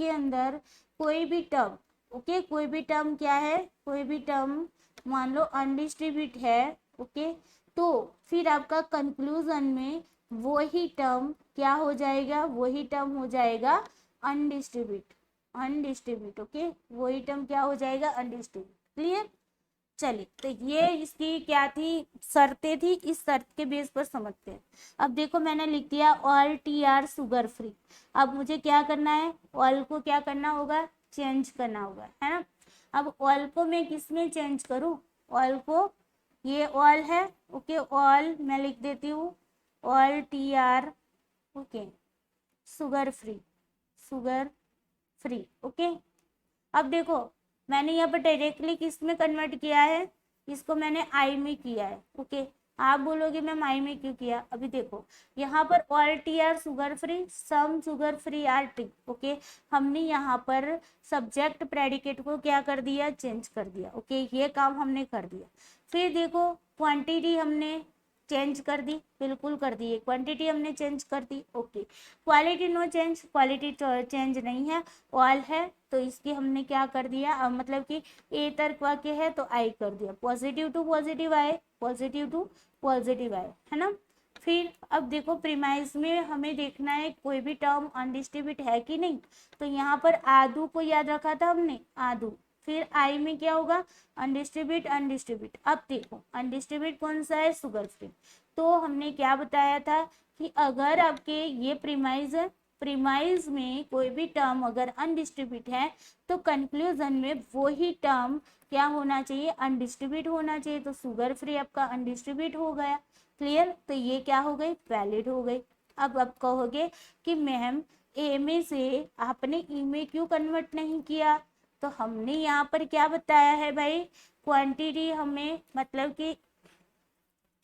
अंदर कोई भी टर्म, ओके कोई भी टर्म क्या है, कोई भी टर्म मान लो अनडिस्ट्रीब्यूट है, ओके, तो फिर आपका कंक्लूजन में वही टर्म क्या हो जाएगा, वही टर्म हो जाएगा अनडिस्ट्रीब्यूट, अनडिस्ट्रीब्यूट। ओके, वही टर्म क्या हो जाएगा, अनडिस्ट्रीब्यूट। क्लियर, चलिए, तो ये इसकी क्या थी, शर्तें थी, इस शर्त के बेस पर समझते हैं। अब देखो मैंने लिख दिया all tea are sugar free. अब मुझे क्या करना है, ऑल को क्या करना होगा, चेंज करना होगा, है ना। अब ऑल को मैं किस में चेंज करूँ, ऑल को, ये ऑल है, ओके, ऑल मैं लिख देती हूँ all tea are, okay, sugar free, sugar free, okay. अब देखो मैंने यहाँ पर डायरेक्टली किस में कन्वर्ट किया है, इसको मैंने आई में किया है, ओके। आप बोलोगे मैम आई में क्यों किया, अभी देखो यहाँ पर all tea are sugar free, some sugar free are tea, okay. हमने यहाँ पर सब्जेक्ट प्रेडिकेट को क्या कर दिया, चेंज कर दिया, ओके, ये काम हमने कर दिया। फिर देखो क्वांटिटी हमने चेंज कर दी, बिल्कुल कर दी, क्वांटिटी हमने चेंज कर दी, okay. Quality no change, quality change नहीं है, ऑल है, तो इसकी हमने क्या कर दिया, मतलब कि ए तर्क वाक्य है तो आई कर दिया, पॉजिटिव टू पॉजिटिव आए, पॉजिटिव टू पॉजिटिव आए, है ना। फिर अब देखो प्रीमाइस में हमें देखना है कोई भी टर्म अनडिस्ट्रीब्यूट है कि नहीं, तो यहाँ पर आदू को याद रखा था हमने, आदू। फिर आई में क्या होगा, अनडिस्ट्रीब्यूट अनडिस्ट्रीब्यूट। अब देखो अनडिस्ट्रीब्यूट कौन सा है, शुगर फ्री। तो हमने क्या बताया था कि अगर आपके ये प्रीमाइज है, प्रीमाइज में कोई भी टर्म अगर अनडिस्ट्रीब्यूट है तो कंक्लूजन में वो ही टर्म क्या होना चाहिए, अनडिस्ट्रीब्यूट होना चाहिए। तो शुगर फ्री आपका अनडिस्ट्रीब्यूट हो गया, क्लियर। तो ये क्या हो गई, वैलिड हो गई। अब आप कहोगे कि मैम ए में से आपने ई में क्यों कन्वर्ट नहीं किया, तो हमने यहाँ पर क्या बताया है भाई, क्वांटिटी हमें मतलब कि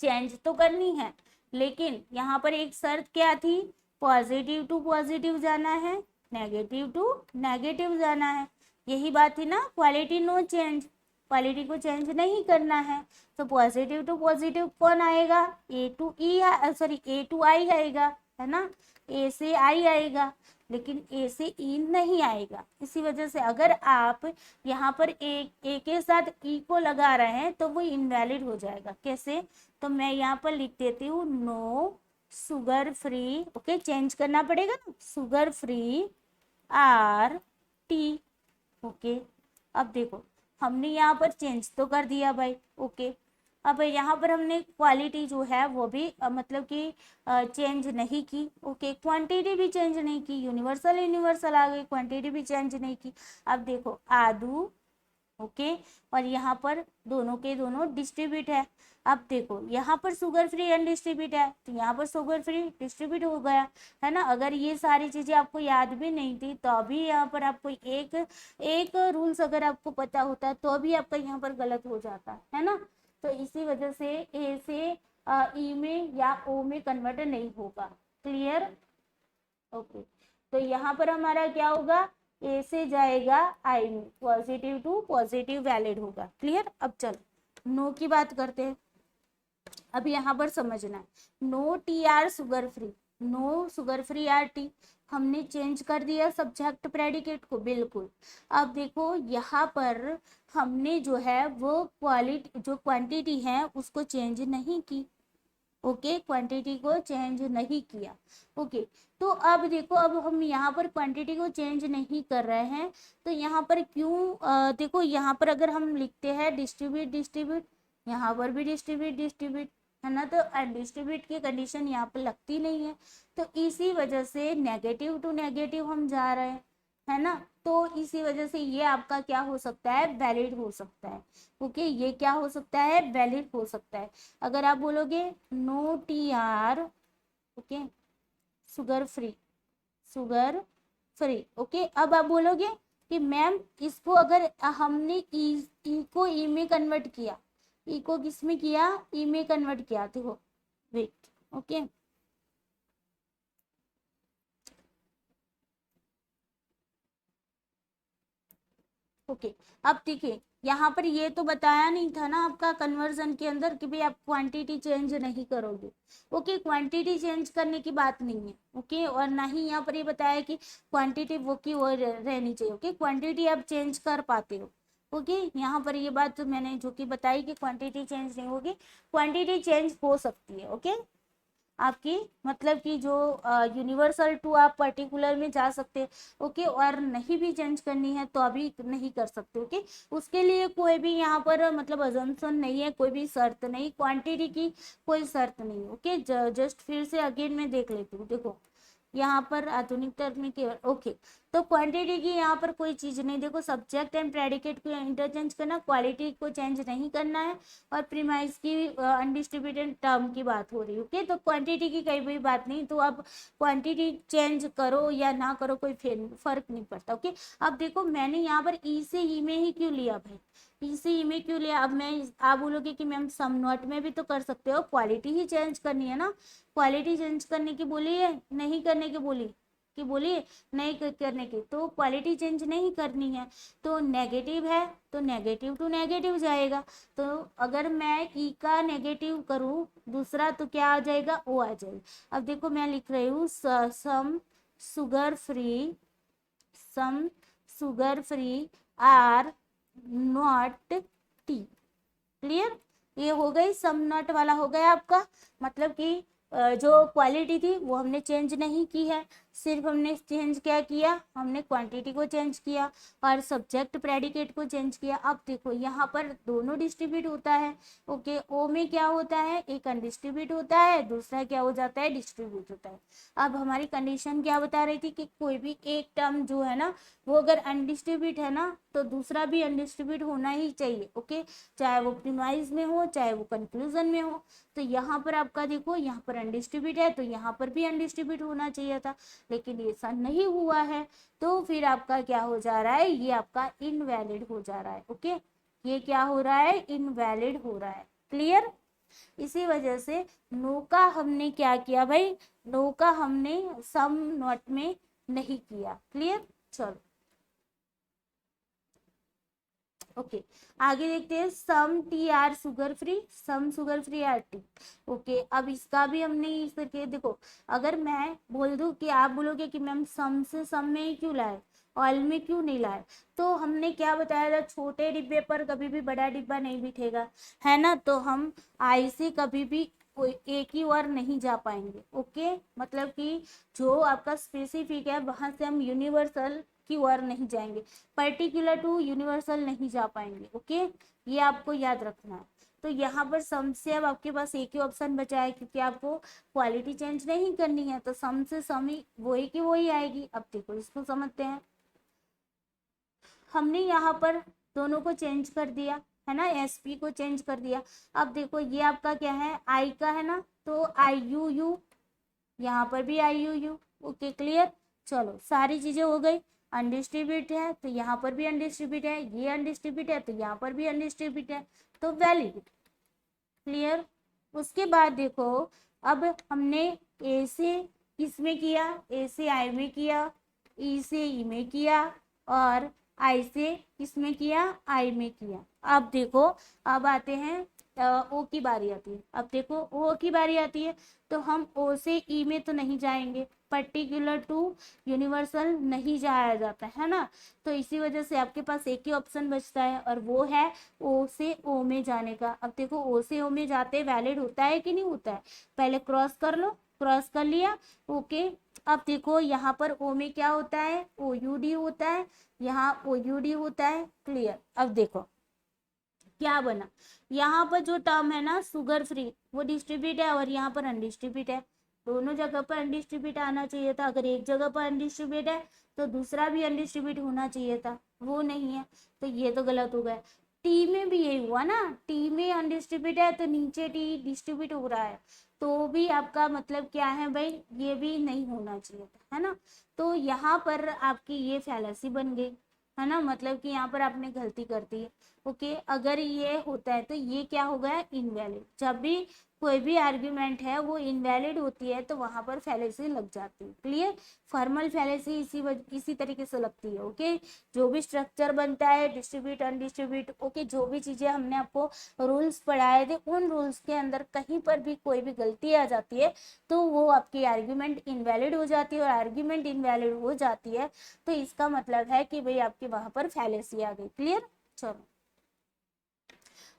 चेंज तो करनी है, लेकिन यहाँ पर एक शर्त क्या थी, पॉजिटिव टू पॉजिटिव जाना है, नेगेटिव टू नेगेटिव जाना है, यही बात थी ना, क्वालिटी नो चेंज, क्वालिटी को चेंज नहीं करना है। तो पॉजिटिव टू पॉजिटिव कौन आएगा, A to E, sorry A to I आएगा, है ना, ए से आई आएगा, लेकिन ए से ई नहीं आएगा। इसी वजह से अगर आप यहाँ पर ए के साथ ई को लगा रहे हैं तो वो इनवैलिड हो जाएगा। कैसे, तो मैं यहाँ पर लिख देती हूँ no sugar free, okay, change करना पड़ेगा ना, sugar free are tea, okay. अब देखो हमने यहाँ पर चेंज तो कर दिया भाई, ओके। अब यहाँ पर हमने क्वालिटी जो है वो भी मतलब कि चेंज नहीं की, ओके, क्वांटिटी भी चेंज नहीं की, यूनिवर्सल यूनिवर्सल आ गई, क्वांटिटी भी चेंज नहीं की। अब देखो आदू, ओके, और यहाँ पर दोनों के दोनों डिस्ट्रीब्यूट है। अब देखो यहाँ पर शुगर फ्री अनडिस्ट्रीब्यूट है, तो यहाँ पर शुगर फ्री डिस्ट्रीब्यूट हो गया, है ना। अगर ये सारी चीजें आपको याद भी नहीं थी तो अभी यहाँ पर आपको एक एक रूल्स अगर आपको पता होता तो भी आपका यहाँ पर गलत हो जाता है ना। तो इसी वजह से ए से ई में या ओ में कन्वर्ट नहीं होगा, क्लियर, ओके। तो यहाँ पर हमारा क्या होगा, ए से जाएगा आई में, पॉजिटिव टू पॉजिटिव वैलिड होगा, क्लियर। अब चलो नो की बात करते हैं। अब यहाँ पर समझना है no tea are sugar free, no sugar free are tea, हमने चेंज कर दिया सब्जेक्ट प्रेडिकेट को, बिल्कुल। अब देखो यहाँ पर हमने जो है वो क्वालिटी जो क्वांटिटी है उसको चेंज नहीं की, ओके, क्वांटिटी को चेंज नहीं किया, ओके। तो अब देखो अब हम यहाँ पर क्वांटिटी को चेंज नहीं कर रहे हैं तो यहाँ पर क्यों, देखो यहाँ पर अगर हम लिखते हैं डिस्ट्रीब्यूट डिस्ट्रीब्यूट, यहाँ पर भी डिस्ट्रीब्यूट डिस्ट्रीब्यूट, है ना, तो डिस्ट्रीब्यूट की कंडीशन यहाँ पर लगती नहीं है। तो इसी वजह से नेगेटिव टू नेगेटिव हम जा रहे हैं, है ना। तो इसी वजह से ये आपका क्या हो सकता है, वैलिड हो सकता है, ओके, ये क्या हो सकता है, वैलिड हो सकता है। अगर आप बोलोगे no tea are, okay, sugar free, sugar free, okay. अब आप बोलोगे कि मैम इसको अगर हमने ई को ई में कन्वर्ट किया, ई को किस में किया, ई में कन्वर्ट किया, देखो वेट, ओके, ओके। अब देखिए यहाँ पर ये तो बताया नहीं था ना आपका कन्वर्जन के अंदर कि भाई आप क्वांटिटी चेंज नहीं करोगे, ओके, क्वांटिटी चेंज करने की बात नहीं है, ओके। और ना ही यहाँ पर ये बताया कि क्वांटिटी वो की वो रहनी चाहिए, ओके, क्वांटिटी आप चेंज कर पाते हो, ओके। यहाँ पर ये बात मैंने जो कि बताई कि क्वांटिटी चेंज नहीं होगी, क्वांटिटी चेंज हो सकती है, ओके। आपकी मतलब कि जो यूनिवर्सल टू आप पर्टिकुलर में जा सकते हैं, ओके, और नहीं भी चेंज करनी है तो अभी नहीं कर सकते, ओके। उसके लिए कोई भी यहाँ पर मतलब अजम्पशन नहीं है, कोई भी शर्त नहीं, क्वांटिटी की कोई शर्त नहीं, ओके। जस्ट फिर से अगेन मैं देख लेती हूँ, देखो यहाँ पर आधुनिक टर्म में केवल, ओके। तो क्वांटिटी की यहाँ पर कोई चीज नहीं, देखो सब्जेक्ट एंड प्रेडिकेट को इंटरचेंज करना, क्वालिटी को चेंज नहीं करना है, और प्रीमाइस की अनडिस्ट्रीब्यूटेड टर्म की बात हो रही है, ओके। तो क्वांटिटी की कहीं भी बात नहीं, तो अब क्वांटिटी चेंज करो या ना करो कोई फर्क नहीं पड़ता, ओके। अब देखो मैंने यहाँ पर ई से ई में ही क्यों लिया भाई, ई से ई में क्यों लिया। अब मैं, आप बोलोगे कि मैम सम नॉट में भी तो कर सकते हो, क्वालिटी ही चेंज करनी है ना, क्वालिटी चेंज करने की बोली है, नहीं करने की बोली कि बोलिए नहीं करने की, तो क्वालिटी चेंज नहीं करनी है, तो नेगेटिव है तो नेगेटिव टू नेगेटिव जाएगा। तो अगर मैं ई का नेगेटिव करूँ दूसरा तो क्या आ जाएगा, ओ आ जाएगा। अब देखो मैं लिख रही हूँ some sugar free, some sugar free are not tea, clear. ये हो गई सम नॉट वाला हो गया आपका, मतलब कि जो क्वालिटी थी वो हमने चेंज नहीं की है, सिर्फ हमने चेंज क्या किया, हमने क्वांटिटी को चेंज किया और सब्जेक्ट प्रेडिकेट को चेंज किया। अब देखो यहाँ पर दोनों डिस्ट्रीब्यूट होता है, ओके। ओ में क्या होता है, एक अनडिस्ट्रीब्यूट होता है, दूसरा क्या हो जाता है, डिस्ट्रीब्यूट होता है। अब हमारी कंडीशन क्या बता रही थी कि कोई भी एक टर्म जो है ना वो अगर अनडिस्ट्रीब्यूट है ना तो दूसरा भी अनडिस्ट्रीब्यूट होना ही चाहिए, ओके, चाहे वो प्रीमाइज में हो चाहे वो कंक्लूजन में हो। तो यहाँ पर आपका देखो यहाँ पर अनडिस्ट्रीब्यूट है तो यहाँ पर भी अनडिस्ट्रीब्यूट होना चाहिए था, लेकिन ऐसा नहीं हुआ है, तो फिर आपका क्या हो जा रहा है, ये आपका इनवैलिड हो जा रहा है, ओके। ये क्या हो रहा है, इनवैलिड हो रहा है, क्लियर। इसी वजह से नो का हमने क्या किया भाई, नो का हमने सम नॉट में नहीं किया, क्लियर। चलो ओके, आगे देखते हैं some tea are sugar free, some sugar free are tea, okay. अब इसका भी हमने इस करके देखो, अगर मैं बोल दूं कि आप बोलोगे कि मैम सम से सम में ही क्यों लाए, ऑयल में क्यों नहीं लाए, तो हमने क्या बताया था, छोटे डिब्बे पर कभी भी बड़ा डिब्बा नहीं बिठेगा, है ना। तो हम आई से कभी भी कोई एक ही ओर नहीं जा पाएंगे, ओके। मतलब कि जो आपका स्पेसिफिक है वहां से हम यूनिवर्सल की ओर नहीं जाएंगे, पर्टिकुलर टू यूनिवर्सल नहीं जा पाएंगे, ओके। ये आपको याद रखना है। तो यहाँ पर सम से अब आपके पास एक ही ऑप्शन बचा है, क्योंकि आपको क्वालिटी चेंज नहीं करनी है, तो सम से सम ही वही की वही आएगी। अब देखो इसको समझते हैं, हमने यहाँ पर दोनों को चेंज कर दिया है ना, एसपी को चेंज कर दिया। अब देखो ये आपका क्या है, आई का है ना, तो आई यू यू, यहाँ पर भी आई यू यू, ओके क्लियर। चलो सारी चीजें हो गई, अनडिस्ट्रीब्यूट है तो यहाँ पर भी अनडिस्ट्रीब्यूट है, ये अनडिस्ट्रीब्यूट है तो यहाँ पर भी अनडिस्ट्रीब्यूट है, तो वैलिड, क्लियर। उसके बाद देखो, अब हमने ए से किस में किया, ए से आई में किया, ई से ई में किया, और आई से किस में किया, आई में किया। अब देखो, अब आते हैं ओ की बारी आती है। अब देखो ओ की बारी आती है, तो हम ओ से ई में तो नहीं जाएंगे, पर्टिकुलर टू यूनिवर्सल नहीं जाया जाता है ना। तो इसी वजह से आपके पास एक ही ऑप्शन बचता है और वो है ओ से ओ में जाने का। अब देखो ओ से ओ में जाते वैलिड होता है कि नहीं होता है, पहले क्रॉस कर लो, क्रॉस कर लिया, ओके। अब देखो यहाँ पर ओ में क्या होता है, ओ यू डी होता है, यहाँ ओ यू डी होता है, क्लियर। अब देखो क्या बना, यहाँ पर जो टर्म है ना शुगर फ्री वो डिस्ट्रीब्यूट है और यहाँ पर अनडिस्ट्रीब्यूट है, दोनों जगह पर अनडिस्ट्रीब्यूट आना चाहिए था। अगर एक जगह पर अनडिस्ट्रीब्यूट है तो दूसरा भी अनडिस्ट्रीब्यूट होना चाहिए था, वो नहीं है, तो ये तो गलत हो गया। टी में भी यही हुआ ना, टी में अनडिस्ट्रीब्यूट है तो नीचे टी डिस्ट्रीब्यूट हो रहा है, तो भी आपका मतलब क्या है भाई, ये भी नहीं होना चाहिए था, है ना। तो यहाँ पर आपकी ये फैलेसी बन गई, है ना, मतलब कि यहाँ पर आपने गलती कर दी है, ओके। अगर ये होता है तो ये क्या हो गया, इनवैलिड। जब भी कोई भी आर्ग्यूमेंट है वो इनवैलिड होती है तो वहां पर फैलेसी लग जाती है, क्लियर। फॉर्मल फैलेसी इसी तरीके से लगती है, ओके। जो भी स्ट्रक्चर बनता है, डिस्ट्रीब्यूट अनडिस्ट्रीब्यूट, ओके, जो भी चीजें हमने आपको रूल्स पढ़ाए थे उन रूल्स के अंदर कहीं पर भी कोई भी गलती आ जाती है तो वो आपकी आर्ग्यूमेंट इनवैलिड हो जाती है, और आर्ग्यूमेंट इनवैलिड हो जाती है तो इसका मतलब है कि भाई आपके वहां पर फैलेसी आ गई, क्लियर। चलो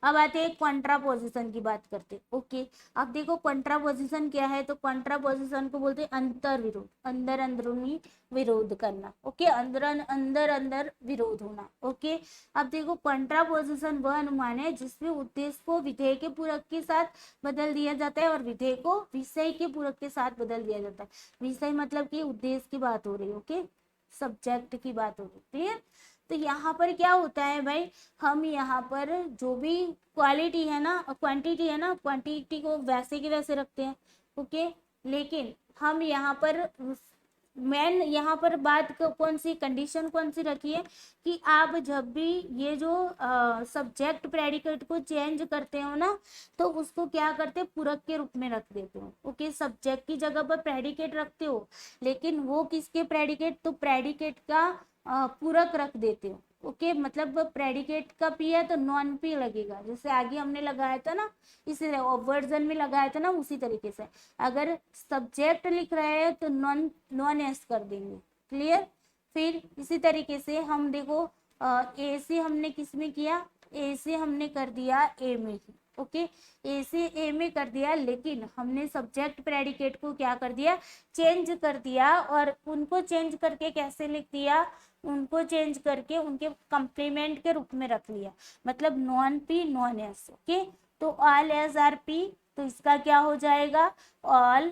अब आते हैं कॉन्ट्रापोजिशन की बात करते हैं। ओके, अब देखो कॉन्ट्रापोजिशन क्या है, तो कॉन्ट्रापोजिशन को बोलते हैं अंतर विरोध, अंदर अंदरूनी विरोध करना। ओके, अंदर अंदर अंदर विरोध होना। ओके, अब देखो कॉन्ट्रापोजिशन वह अनुमान है जिसमें उद्देश्य को विधेय के पूरक के साथ बदल दिया जाता है और विधेय को विषय के पूरक के साथ बदल दिया जाता है। विषय मतलब कि उद्देश्य की बात हो रही है। ओके, सब्जेक्ट की बात हो रही है। क्लियर? तो यहाँ पर क्या होता है भाई, हम यहाँ पर जो भी क्वालिटी है ना, क्वांटिटी है ना, क्वांटिटी को वैसे के वैसे रखते हैं। ओके, लेकिन हम यहाँ पर मेन यहाँ पर बात कौन सी, कंडीशन कौन सी रखी है कि आप जब भी ये जो सब्जेक्ट प्रेडिकेट को चेंज करते हो ना, तो उसको क्या करते, पूरक के रूप में रख देते हो। ओके, सब्जेक्ट की जगह पर प्रेडिकेट रखते हो, लेकिन वो किसके प्रेडिकेट, तो प्रेडिकेट का पूरक रख देते हो। ओके, मतलब प्रेडिकेट का पी है तो नॉन पी लगेगा, जैसे आगे हमने लगाया था ना, इसी वर्जन में लगाया था ना, उसी तरीके से अगर सब्जेक्ट लिख रहे हैं तो नॉन नॉन एस कर देंगे। क्लियर? फिर इसी तरीके से हम देखो ए से हमने किस में किया, ए से हमने कर दिया ए में ही। ओके, ए से ए में कर दिया, लेकिन हमने सब्जेक्ट प्रेडिकेट को क्या कर दिया, चेंज कर दिया। और उनको चेंज करके कैसे लिख दिया, उनको चेंज करके उनके कंप्लीमेंट के रूप में रख लिया, मतलब non P non S. Okay, तो ऑल एस आर पी, तो इसका क्या हो जाएगा, all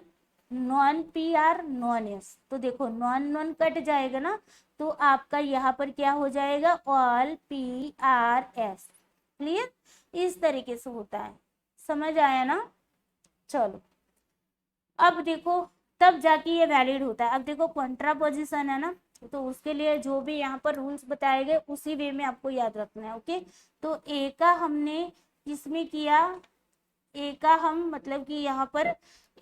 non P are non S. तो देखो नॉन नॉन कट जाएगा ना, तो आपका यहाँ पर क्या हो जाएगा, all P R S. Clear? इस तरीके से होता है, समझ आया ना? चलो, अब देखो तब जाके ये वैलिड होता है। अब देखो कॉन्ट्रापोजिशन है ना, तो उसके लिए जो भी यहाँ पर रूल्स बताए गए उसी वे में आपको याद रखना है। ओके, तो ए का हमने किसमें किया, ए का हम मतलब कि यहाँ पर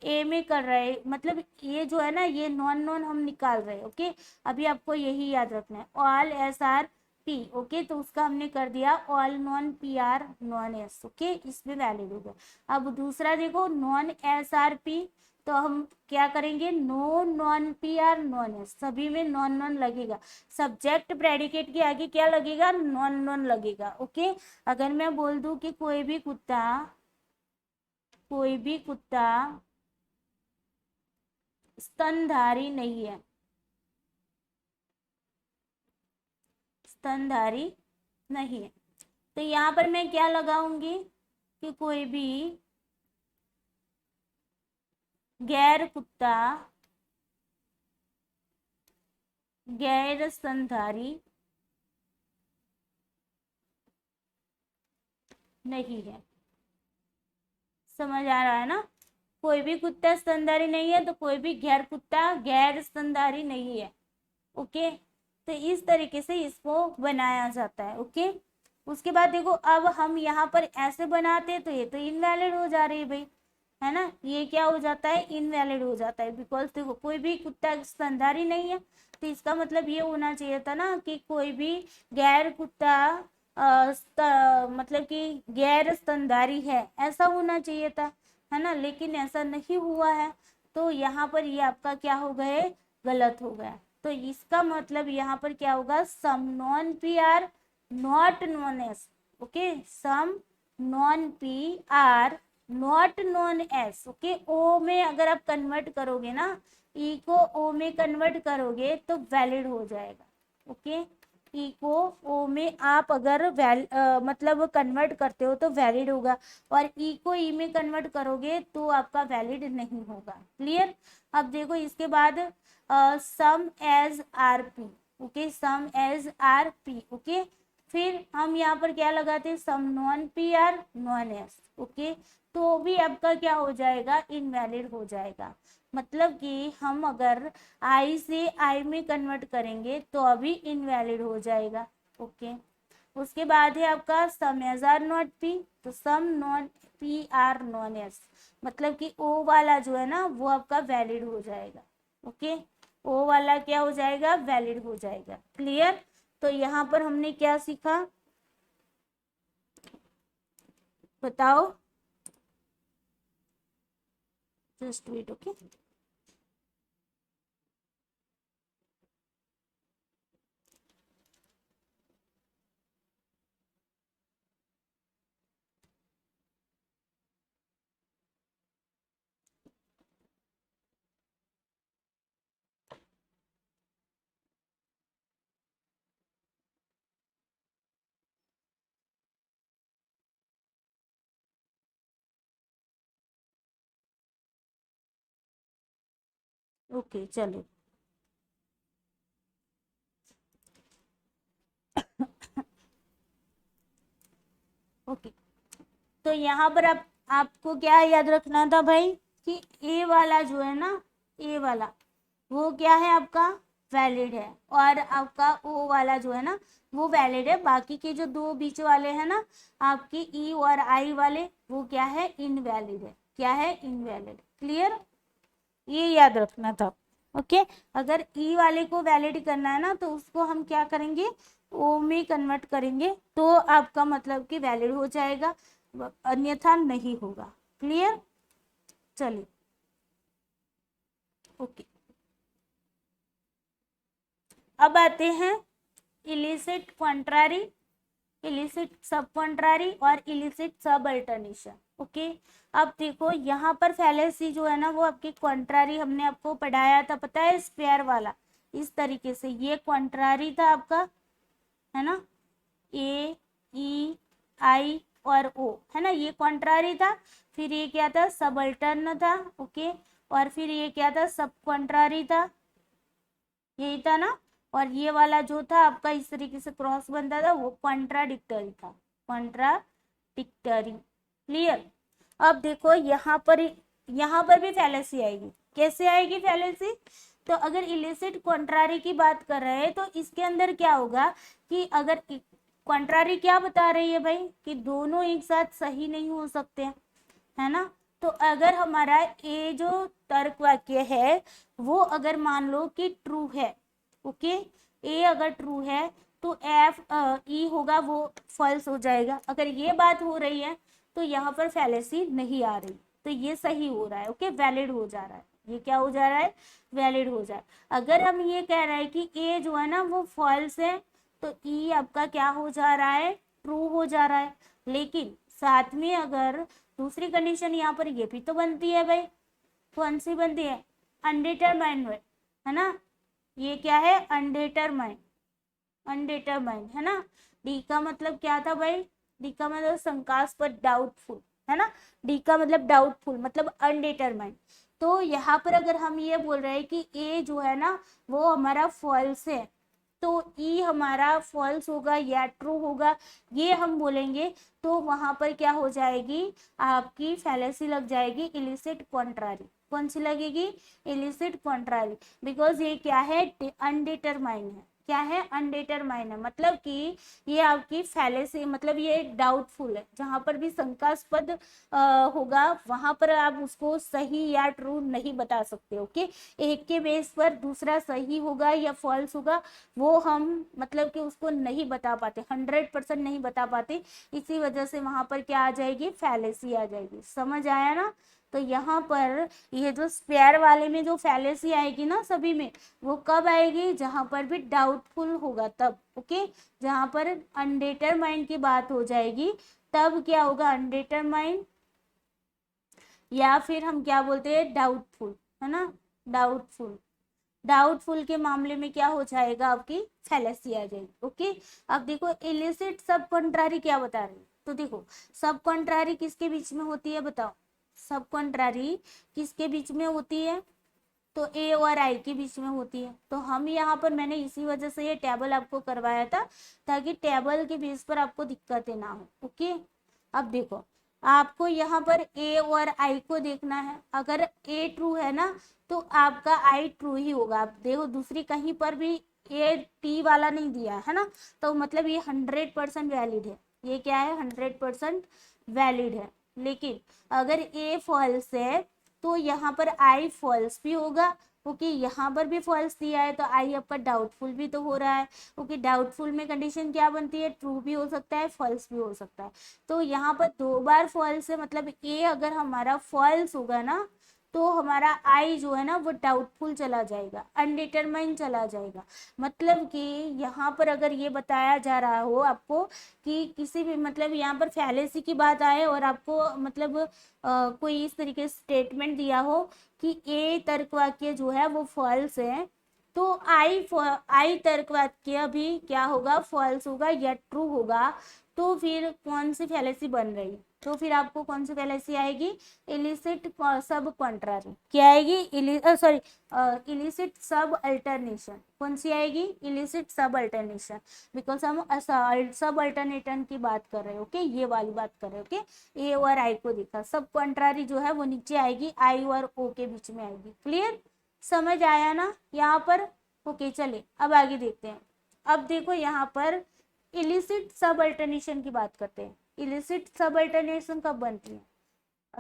ए में कर रहे, मतलब ये जो है ना, ये नॉन नॉन हम निकाल रहे हैं। ओके, अभी आपको यही याद रखना है, all S R P. Okay, तो उसका हमने कर दिया all non P are non S. Okay, इसमें वैलिड हो गया। अब दूसरा देखो नॉन एस आर पी, तो हम क्या करेंगे, no non P are non S, सभी में नॉन नॉन लगेगा। सब्जेक्ट प्रेडिकेट के आगे क्या लगेगा, नॉन नॉन लगेगा। ओके, अगर मैं बोल दूं कि कोई भी कुत्ता स्तनधारी नहीं है, स्तनधारी नहीं है, तो यहाँ पर मैं क्या लगाऊंगी कि कोई भी गैर कुत्ता, गैर स्तनधारी नहीं है। समझ आ रहा है ना? कोई भी कुत्ता स्तनधारी नहीं है, तो कोई भी गैर कुत्ता गैर स्तनधारी नहीं है। ओके, तो इस तरीके से इसको बनाया जाता है। ओके, उसके बाद देखो अब हम यहाँ पर ऐसे बनाते हैं तो ये तो इनवैलिड हो जा रही है भाई, है ना, ये क्या हो जाता है, इनवैलिड हो जाता है। बिकॉज देखो कोई भी कुत्ता स्तनधारी नहीं है, तो इसका मतलब ये होना चाहिए था ना कि कोई भी गैर कुत्ता मतलब कि गैर स्तनधारी है, ऐसा होना चाहिए था, है ना, लेकिन ऐसा नहीं हुआ है। तो यहाँ पर ये आपका क्या हो गए, गलत हो गया। तो इसका मतलब यहाँ पर क्या होगा, some non P are not non S. Okay, some non P are not non S. Okay, O में अगर आप कन्वर्ट करोगे ना, ई को ओ में कन्वर्ट करोगे तो वैलिड हो जाएगा। ओके, ई को ओ में आप अगर मतलब कन्वर्ट करते हो तो वैलिड होगा, और ई को ई में कन्वर्ट करोगे तो आपका वैलिड नहीं होगा। क्लियर? अब देखो इसके बाद some S are P. Okay, some S are P. Okay, फिर हम यहाँ पर क्या लगाते हैं, some non P are non S. Okay, तो भी आपका क्या हो जाएगा, इनवैलिड हो जाएगा। मतलब कि हम अगर आई से आई में कन्वर्ट करेंगे तो अभी इनवैलिड हो जाएगा। ओके, उसके बाद है आपका some S are not P, तो some non P are non S, मतलब कि ओ वाला जो है ना वो आपका वैलिड हो जाएगा। ओके, ओ वाला क्या हो जाएगा, वैलिड हो जाएगा। क्लियर? तो यहाँ पर हमने क्या सीखा, बताओ, जस्ट वेट। ओके, ओके चलो। ओके, तो यहाँ पर आप आपको क्या याद रखना था भाई कि ए वाला जो है ना, ए वाला वो क्या है आपका वैलिड है, और आपका ओ वाला जो है ना वो वैलिड है। बाकी के जो दो बीच वाले हैं ना आपके ई और आई वाले, वो क्या है इनवैलिड है। क्या है इनवैलिड। क्लियर, ये याद रखना था। ओके, अगर ई वाले को वैलिड करना है ना तो उसको हम क्या करेंगे, ओ में कन्वर्ट करेंगे तो आपका मतलब कि वैलिड हो जाएगा, अन्यथा नहीं होगा। क्लियर, चलिए। ओके, अब आते हैं इलिसिट कॉन्ट्रारी, इलिसिट सब कॉन्ट्रारी और इलिसिट सब अल्टरनेशन। ओके, अब देखो यहाँ पर फैलेसी जो है ना वो आपकी कॉन्ट्रारी हमने आपको पढ़ाया था, पता है स्क्वायर वाला, इस तरीके से ये कॉन्ट्रारी था आपका, है ना, ए ई आई और ओ, है ना, ये कॉन्ट्रारी था। फिर ये क्या था, सब अल्टर्न था। ओके, और फिर ये क्या था, सब कॉन्ट्रारी था, यही था ना। और ये वाला जो था आपका इस तरीके से क्रॉस बनता था वो कॉन्ट्राडिक्टरी था, कॉन्ट्राडिक्टरी। क्लियर, अब देखो यहाँ पर भी फैलेसी आएगी। कैसे आएगी फैलेसी, तो अगर इलिसिट कॉन्ट्रारी की बात कर रहे हैं तो इसके अंदर क्या होगा कि अगर कॉन्ट्रारी क्या बता रही है भाई कि दोनों एक साथ सही नहीं हो सकते हैं, है ना। तो अगर हमारा ए जो तर्क वाक्य है वो अगर मान लो कि ट्रू है, ओके, ए अगर ट्रू है तो एफ ई होगा वो फॉल्स हो जाएगा। अगर ये बात हो रही है तो यहाँ पर फैलेसी नहीं आ रही, तो ये सही हो रहा है। ओके, वैलिड हो जा रहा है, ये क्या हो जा रहा है, वैलिड हो जा रहा है। अगर हम ये कह रहे हैं कि ए जो है ना वो फॉल्स है तो ई आपका क्या हो जा रहा है, ट्रू हो जा रहा है। लेकिन साथ में अगर दूसरी कंडीशन यहाँ पर ये भी तो बनती है भाई, कौन सी बनती है, अनडिटरमाइंड, है ना, ये क्या है अनडिटरमाइंड, अनडिटरमाइंड, है ना। डी का मतलब क्या था भाई, डी का मतलब शंकास्पद, डाउटफुल, है ना। डी का मतलब डाउटफुल मतलब अनडिटरमाइंड। तो यहाँ पर अगर हम ये बोल रहे हैं कि ए जो है ना वो हमारा फॉल्स है तो ई हमारा फॉल्स होगा या ट्रू होगा, ये हम बोलेंगे तो वहां पर क्या हो जाएगी, आपकी फैलेसी लग जाएगी इलिसिट कॉन्ट्रारी। कौन सी लगेगी, इलिसिट कॉन्ट्रारी, बिकॉज ये क्या है अनडिटरमाइंड है। क्या है, अनडिटरमाइंड है, मतलब कि ये आपकी फैलेसी मतलब ये डाउटफुल है, जहां पर भी शंकास्पद होगा वहां पर आप उसको सही या ट्रू नहीं बता सकते। ओके, एक के बेस पर दूसरा सही होगा या फॉल्स होगा वो हम मतलब कि उसको नहीं बता पाते, 100% नहीं बता पाते, इसी वजह से वहां पर क्या आ जाएगी, फैलेसी आ जाएगी। समझ आया ना। तो यहाँ पर ये जो स्पेयर वाले में जो फैलेसी आएगी ना सभी में, वो कब आएगी, जहां पर भी डाउटफुल होगा तब। ओके, जहां पर अनडिटरमाइंड की बात हो जाएगी तब क्या होगा, अनडिटरमाइंड या फिर हम क्या बोलते हैं डाउटफुल, है ना, डाउटफुल। डाउटफुल के मामले में क्या हो जाएगा, आपकी फैलेसी आ जाएगी। ओके, अब देखो इलिसिट सब कॉन्ट्रारी क्या बता रही है, तो देखो सब कॉन्ट्रारी किसके बीच में होती है बताओ, सब कॉन्ट्रारी किसके बीच में होती है, तो ए और आई के बीच में होती है। तो हम यहाँ पर मैंने इसी वजह से ये टेबल आपको करवाया था ताकि टेबल के बेस पर आपको दिक्कतें ना हो। ओके, अब देखो आपको यहाँ पर ए और आई को देखना है, अगर ए ट्रू है ना तो आपका आई ट्रू ही होगा। आप देखो दूसरी कहीं पर भी ए टी वाला नहीं दिया है ना, तो मतलब ये 100% वैलिड है, ये क्या है 100% वैलिड है। लेकिन अगर ए फॉल्स है तो यहाँ पर आई फॉल्स भी होगा, क्योंकि यहाँ पर भी फॉल्स दिया है तो आई आपका डाउटफुल भी तो हो रहा है, क्योंकि डाउटफुल में कंडीशन क्या बनती है, ट्रू भी हो सकता है फॉल्स भी हो सकता है। तो यहाँ पर दो बार फॉल्स है, मतलब ए अगर हमारा फॉल्स होगा ना तो हमारा आई जो है ना वो डाउटफुल चला जाएगा, अनडिटरमाइंड चला जाएगा। मतलब कि यहाँ पर अगर ये बताया जा रहा हो आपको कि किसी भी मतलब यहाँ पर फैलेसी की बात आए और आपको मतलब कोई इस तरीके से स्टेटमेंट दिया हो कि ए तर्क वाक्य जो है वो फॉल्स है, तो आई तर्क वाक्य भी क्या होगा, फॉल्स होगा या ट्रू होगा। तो फिर कौन सी फैलेसी बन रही है, तो फिर आपको कौन सी फैलेसी आएगी, इलिसिट सब कॉन्ट्रारी, क्या आएगी, सॉरी इलिसिट सब अल्टरनेशन, कौन सी आएगी, इलिसिट सब अल्टरनेशन, बिकॉज हम सब अल्टरनेशन की बात कर रहे हैं, ओके, ये वाली बात कर रहे हैं, ओके, ए और आई को देखा, सब कॉन्ट्रारी जो है वो नीचे आएगी, आई और ओ के बीच में आएगी, क्लियर, समझ आया ना यहाँ पर, ओके, चले अब आगे देखते हैं। अब देखो यहाँ पर इलिसिट सब अल्टरनेशन की बात करते हैं, इलिसिट सब अल्टरनेशन कब बनती है,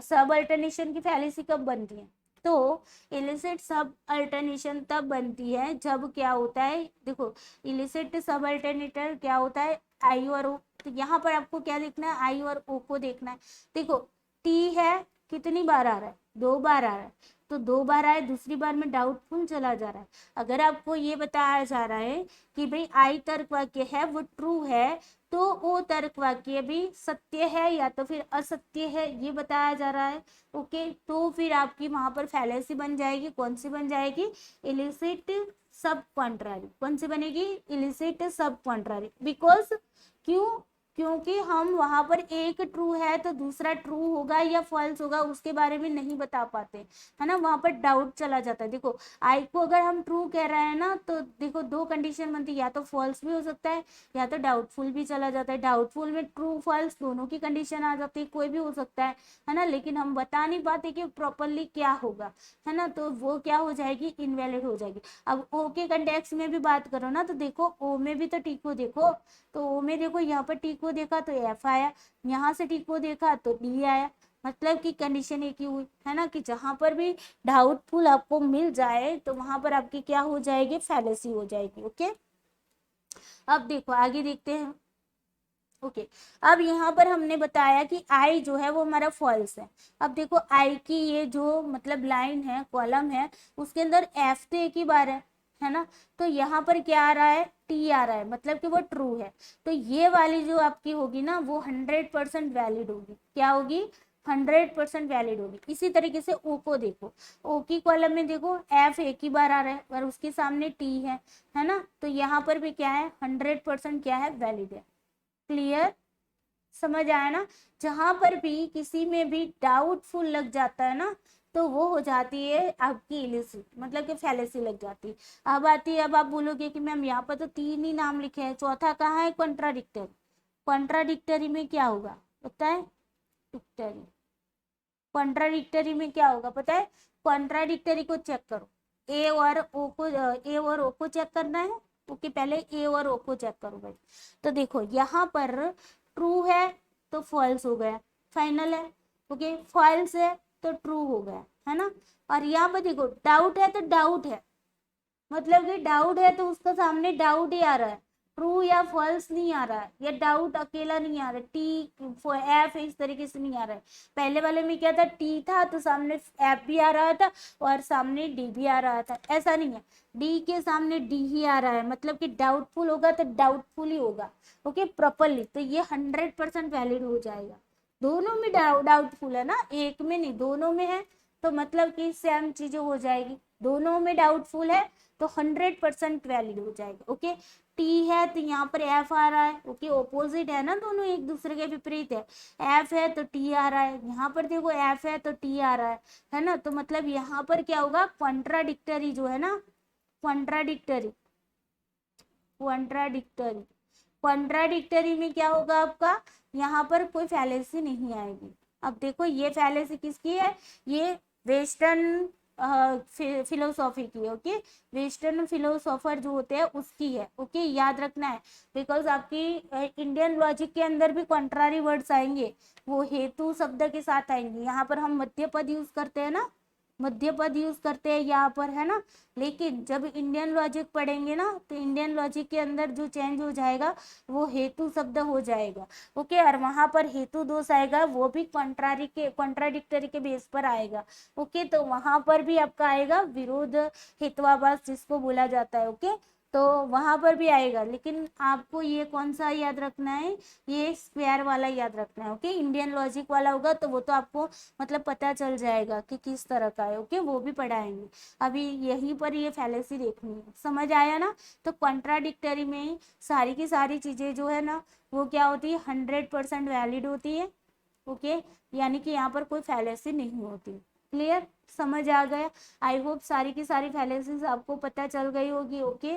सब अल्टरनेशन की फैलेसी कब बनती है, तो इलिसिट सब अल्टरनेशन तब बनती है जब क्या होता है, देखो इलिसिट सब अल्टरनेटर क्या होता है, आई और ओ, तो यहाँ पर आपको क्या देखना है, आई और ओ को देखना है, देखो टी है, कितनी बार आ रहा है, 2 बार आ रहा है, तो 2 बार आए, दूसरी बार में डाउटफुल चला जा रहा है, अगर आपको ये बताया जा रहा है कि भाई आई तर्क वाक्य है वो ट्रू है, तो ओ तर्क वाक्य भी सत्य है या तो फिर असत्य है, ये बताया जा रहा है, ओके, तो फिर आपकी वहां पर फैलेसी बन जाएगी, कौन सी बन जाएगी, इलिसिट सब कॉन्ट्रारी, कौन सी बनेगी, इलिसिट सब कॉन्ट्रारी, बिकॉज क्यों, क्योंकि हम वहां पर एक ट्रू है तो दूसरा ट्रू होगा या फॉल्स होगा उसके बारे में नहीं बता पाते, है ना, वहां पर डाउट चला जाता है, देखो आई को अगर हम ट्रू कह रहे हैं ना, तो देखो 2 कंडीशन बनती है, या तो फॉल्स भी हो सकता है या तो डाउटफुल भी चला जाता है, डाउटफुल में ट्रू फॉल्स दोनों की कंडीशन आ जाती है, कोई भी हो सकता है ना, लेकिन हम बता नहीं पाते कि प्रॉपरली क्या होगा, है ना, तो वो क्या हो जाएगी, इनवैलिड हो जाएगी। अब ओ के कंटेक्स्ट में भी बात करो ना, तो देखो ओ में भी तो टी को देखो, तो ओ में देखो यहाँ पर टी को देखा तो एफ आया, यहाँ से टी को देखा तो डी आया, मतलब कि कंडीशन एक ही हुई, है ना, कि जहां पर भी डाउटफुल आपको मिल जाए तो वहां पर आपकी क्या हो जाएगी, फैलेसी हो जाएगी, ओके। अब देखो आगे देखते हैं, ओके, अब यहाँ पर हमने बताया कि आई जो है वो हमारा फॉल्स है, अब देखो आई की ये जो मतलब लाइन है, कॉलम है, उसके अंदर एफ तो एक ही बार है ना, तो यहाँ पर क्या आ रहा है, टी आ रहा है, मतलब कि वो ट्रू है, तो ये वाली जो आपकी होगी ना वो 100% वैलिड होगी, क्या होगी, 100% वैलिड होगी। इसी तरीके से ओ को देखो, ओ की कॉलम में देखो एफ एक ही बार आ रहा है और उसके सामने टी है ना, तो यहाँ पर भी क्या है, 100% क्या है, वैलिड है, क्लियर, समझ आया ना, जहां पर भी किसी में भी डाउटफुल लग जाता है ना, तो वो हो जाती है आपकी इलिसिट, मतलब कि फैलेसी लग जाती है। अब आती है, अब आप बोलोगे कि मैम यहाँ पर तो 3 ही नाम लिखे हैं, चौथा कहाँ है, कॉन्ट्राडिक्टरी, कॉन्ट्राडिक्टरी में क्या होगा पता है, डिक्टरी, कॉन्ट्राडिक्टरी में क्या होगा पता है, कॉन्ट्राडिक्टरी को चेक करो, ए और ओ को चेक करना है, ओके, पहले ए और ओ को चेक करो भाई, तो देखो यहाँ पर ट्रू है तो फॉल्स हो गया, फाइनल है, ओके, फॉल्स है तो ट्रू हो गया, है ना, और यहाँ पर देखो डाउट है तो डाउट है, मतलब कि डाउट है तो उसका सामने डाउट ही आ रहा है, ट्रू या फॉल्स नहीं आ रहा है, या डाउट अकेला नहीं आ रहा है, टी एफ इस तरीके से नहीं आ रहा है, पहले वाले में क्या था, टी था तो सामने एफ भी आ रहा था और सामने डी भी आ रहा था, ऐसा नहीं है, डी के सामने डी ही आ रहा है, मतलब कि डाउटफुल होगा तो डाउटफुल ही होगा, ओके, प्रॉपरली, तो ये 100% वैलिड हो जाएगा, दोनों में डाउटफुल है ना, एक में नहीं दोनों में है, तो मतलब कि सेम चीजें हो जाएगी, दोनों में डाउटफुल है तो 100% वैलिड हो जाएगा, ओके, टी है तो यहाँ पर एफ आ रहा है, ओके, ऑपोजिट है ना, दोनों एक दूसरे के विपरीत है, एफ है तो टी आ रहा है, यहाँ पर देखो एफ है तो टी आ रहा है ना, तो मतलब यहाँ पर क्या होगा, कॉन्ट्राडिक्टरी जो है ना, कॉन्ट्राडिक्टरी, कॉन्ट्राडिक्टरी, कॉन्ट्राडिक्टरी में क्या होगा आपका, यहाँ पर कोई फैलेसी नहीं आएगी। अब देखो ये फैलेसी किसकी है, ये वेस्टर्न फिलोसॉफी की, ओके, वेस्टर्न फिलोसोफर जो होते हैं उसकी है, ओके, याद रखना है, बिकॉज आपकी इंडियन लॉजिक के अंदर भी कॉन्ट्रारी वर्ड्स आएंगे, वो हेतु शब्द के साथ आएंगे, यहाँ पर हम मध्य पद यूज करते हैं ना, मध्य पद यूज करते हैं यहाँ पर, है ना, लेकिन जब इंडियन लॉजिक पढ़ेंगे ना तो इंडियन लॉजिक के अंदर जो चेंज हो जाएगा वो हेतु शब्द हो जाएगा, ओके, और वहां पर हेतु दोष आएगा, वो भी कॉन्ट्राडिक्टरी के बेस पर आएगा, ओके, तो वहां पर भी आपका आएगा विरोध हेतुवाभास जिसको बोला जाता है, ओके, तो वहां पर भी आएगा, लेकिन आपको ये कौन सा याद रखना है, ये स्क्वायर वाला याद रखना है। ओके, इंडियन लॉजिक वाला होगा तो वो तो आपको मतलब पता चल जाएगा कि किस तरह का है। ओके, वो भी पढ़ाएंगे। अभी यहीं पर ये फैलेसी देखनी है, समझ आया ना। तो कॉन्ट्राडिक्टरी में सारी की सारी चीजें जो है ना वो क्या होती है, 100% वैलिड होती है। ओके, यानी कि यहाँ पर कोई फैलेसी नहीं होती। क्लियर, समझ आ गया। आई होप सारी की सारी फैलेसीज आपको पता चल गई होगी। ओके,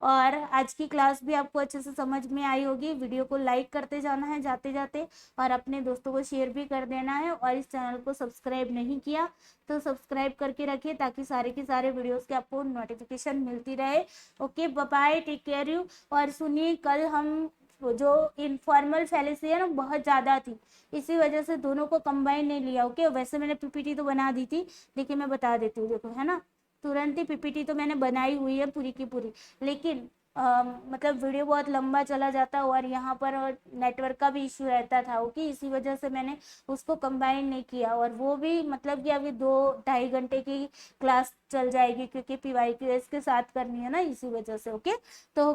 और आज की क्लास भी आपको अच्छे से समझ में आई होगी। वीडियो को लाइक करते जाना है जाते जाते, और अपने दोस्तों को शेयर भी कर देना है। और इस चैनल को सब्सक्राइब नहीं किया तो सब्सक्राइब करके रखिए, ताकि सारे के सारे वीडियोस के आपको नोटिफिकेशन मिलती रहे। Okay, bye bye, take care you. और सुनिए, कल हम जो इनफॉर्मल फैलेसी है ना बहुत ज़्यादा थी, इसी वजह से दोनों को कंबाइन नहीं लिया। ओके, वैसे मैंने पीपीटी तो बना दी थी, लेकिन मैं बता देती हूँ, देखो है ना, तुरंत ही पीपीटी तो मैंने बनाई हुई है पूरी की पूरी, लेकिन मतलब वीडियो बहुत लंबा चला जाता और यहाँ पर नेटवर्क का भी इश्यू रहता था। ओके, इसी वजह से मैंने उसको कंबाइन नहीं किया, और वो भी मतलब कि अभी 2-2.5 घंटे की क्लास चल जाएगी, क्योंकि PYQS के साथ करनी है ना, इसी वजह से। ओके, तो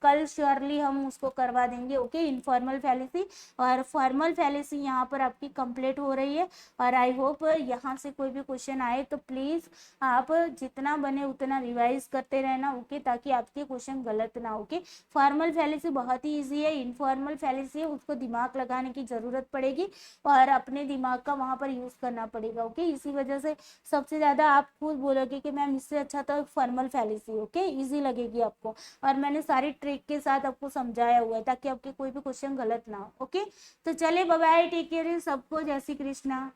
कल श्योरली हम उसको करवा देंगे। ओके, इनफॉर्मल फैलेसी और फॉर्मल फैलेसी यहाँ पर आपकी कंप्लीट हो रही है। और आई होप यहाँ से कोई भी क्वेश्चन आए तो प्लीज़ आप जितना बने उतना रिवाइज करते रहना। ओके, ताकि आपके क्वेश्चन गलत ना हो। ओके, फॉर्मल फैलेसी बहुत ही ईजी है, इनफॉर्मल फैलेसी है उसको दिमाग लगाने की ज़रूरत पड़ेगी और अपने दिमाग का वहाँ पर यूज़ करना पड़ेगा। ओके, इसी वजह से सबसे ज़्यादा आप खुद बोलोगे कि मैम इससे अच्छा तो फॉर्मल फैलेसी। ओके, ईजी लगेगी आपको, और मैंने सारी ट्रिक के साथ आपको समझाया हुआ है ताकि आपके कोई भी क्वेश्चन गलत ना हो। ओके, तो चले, बाय बाय, टेक केयर, सबको जय श्री कृष्णा।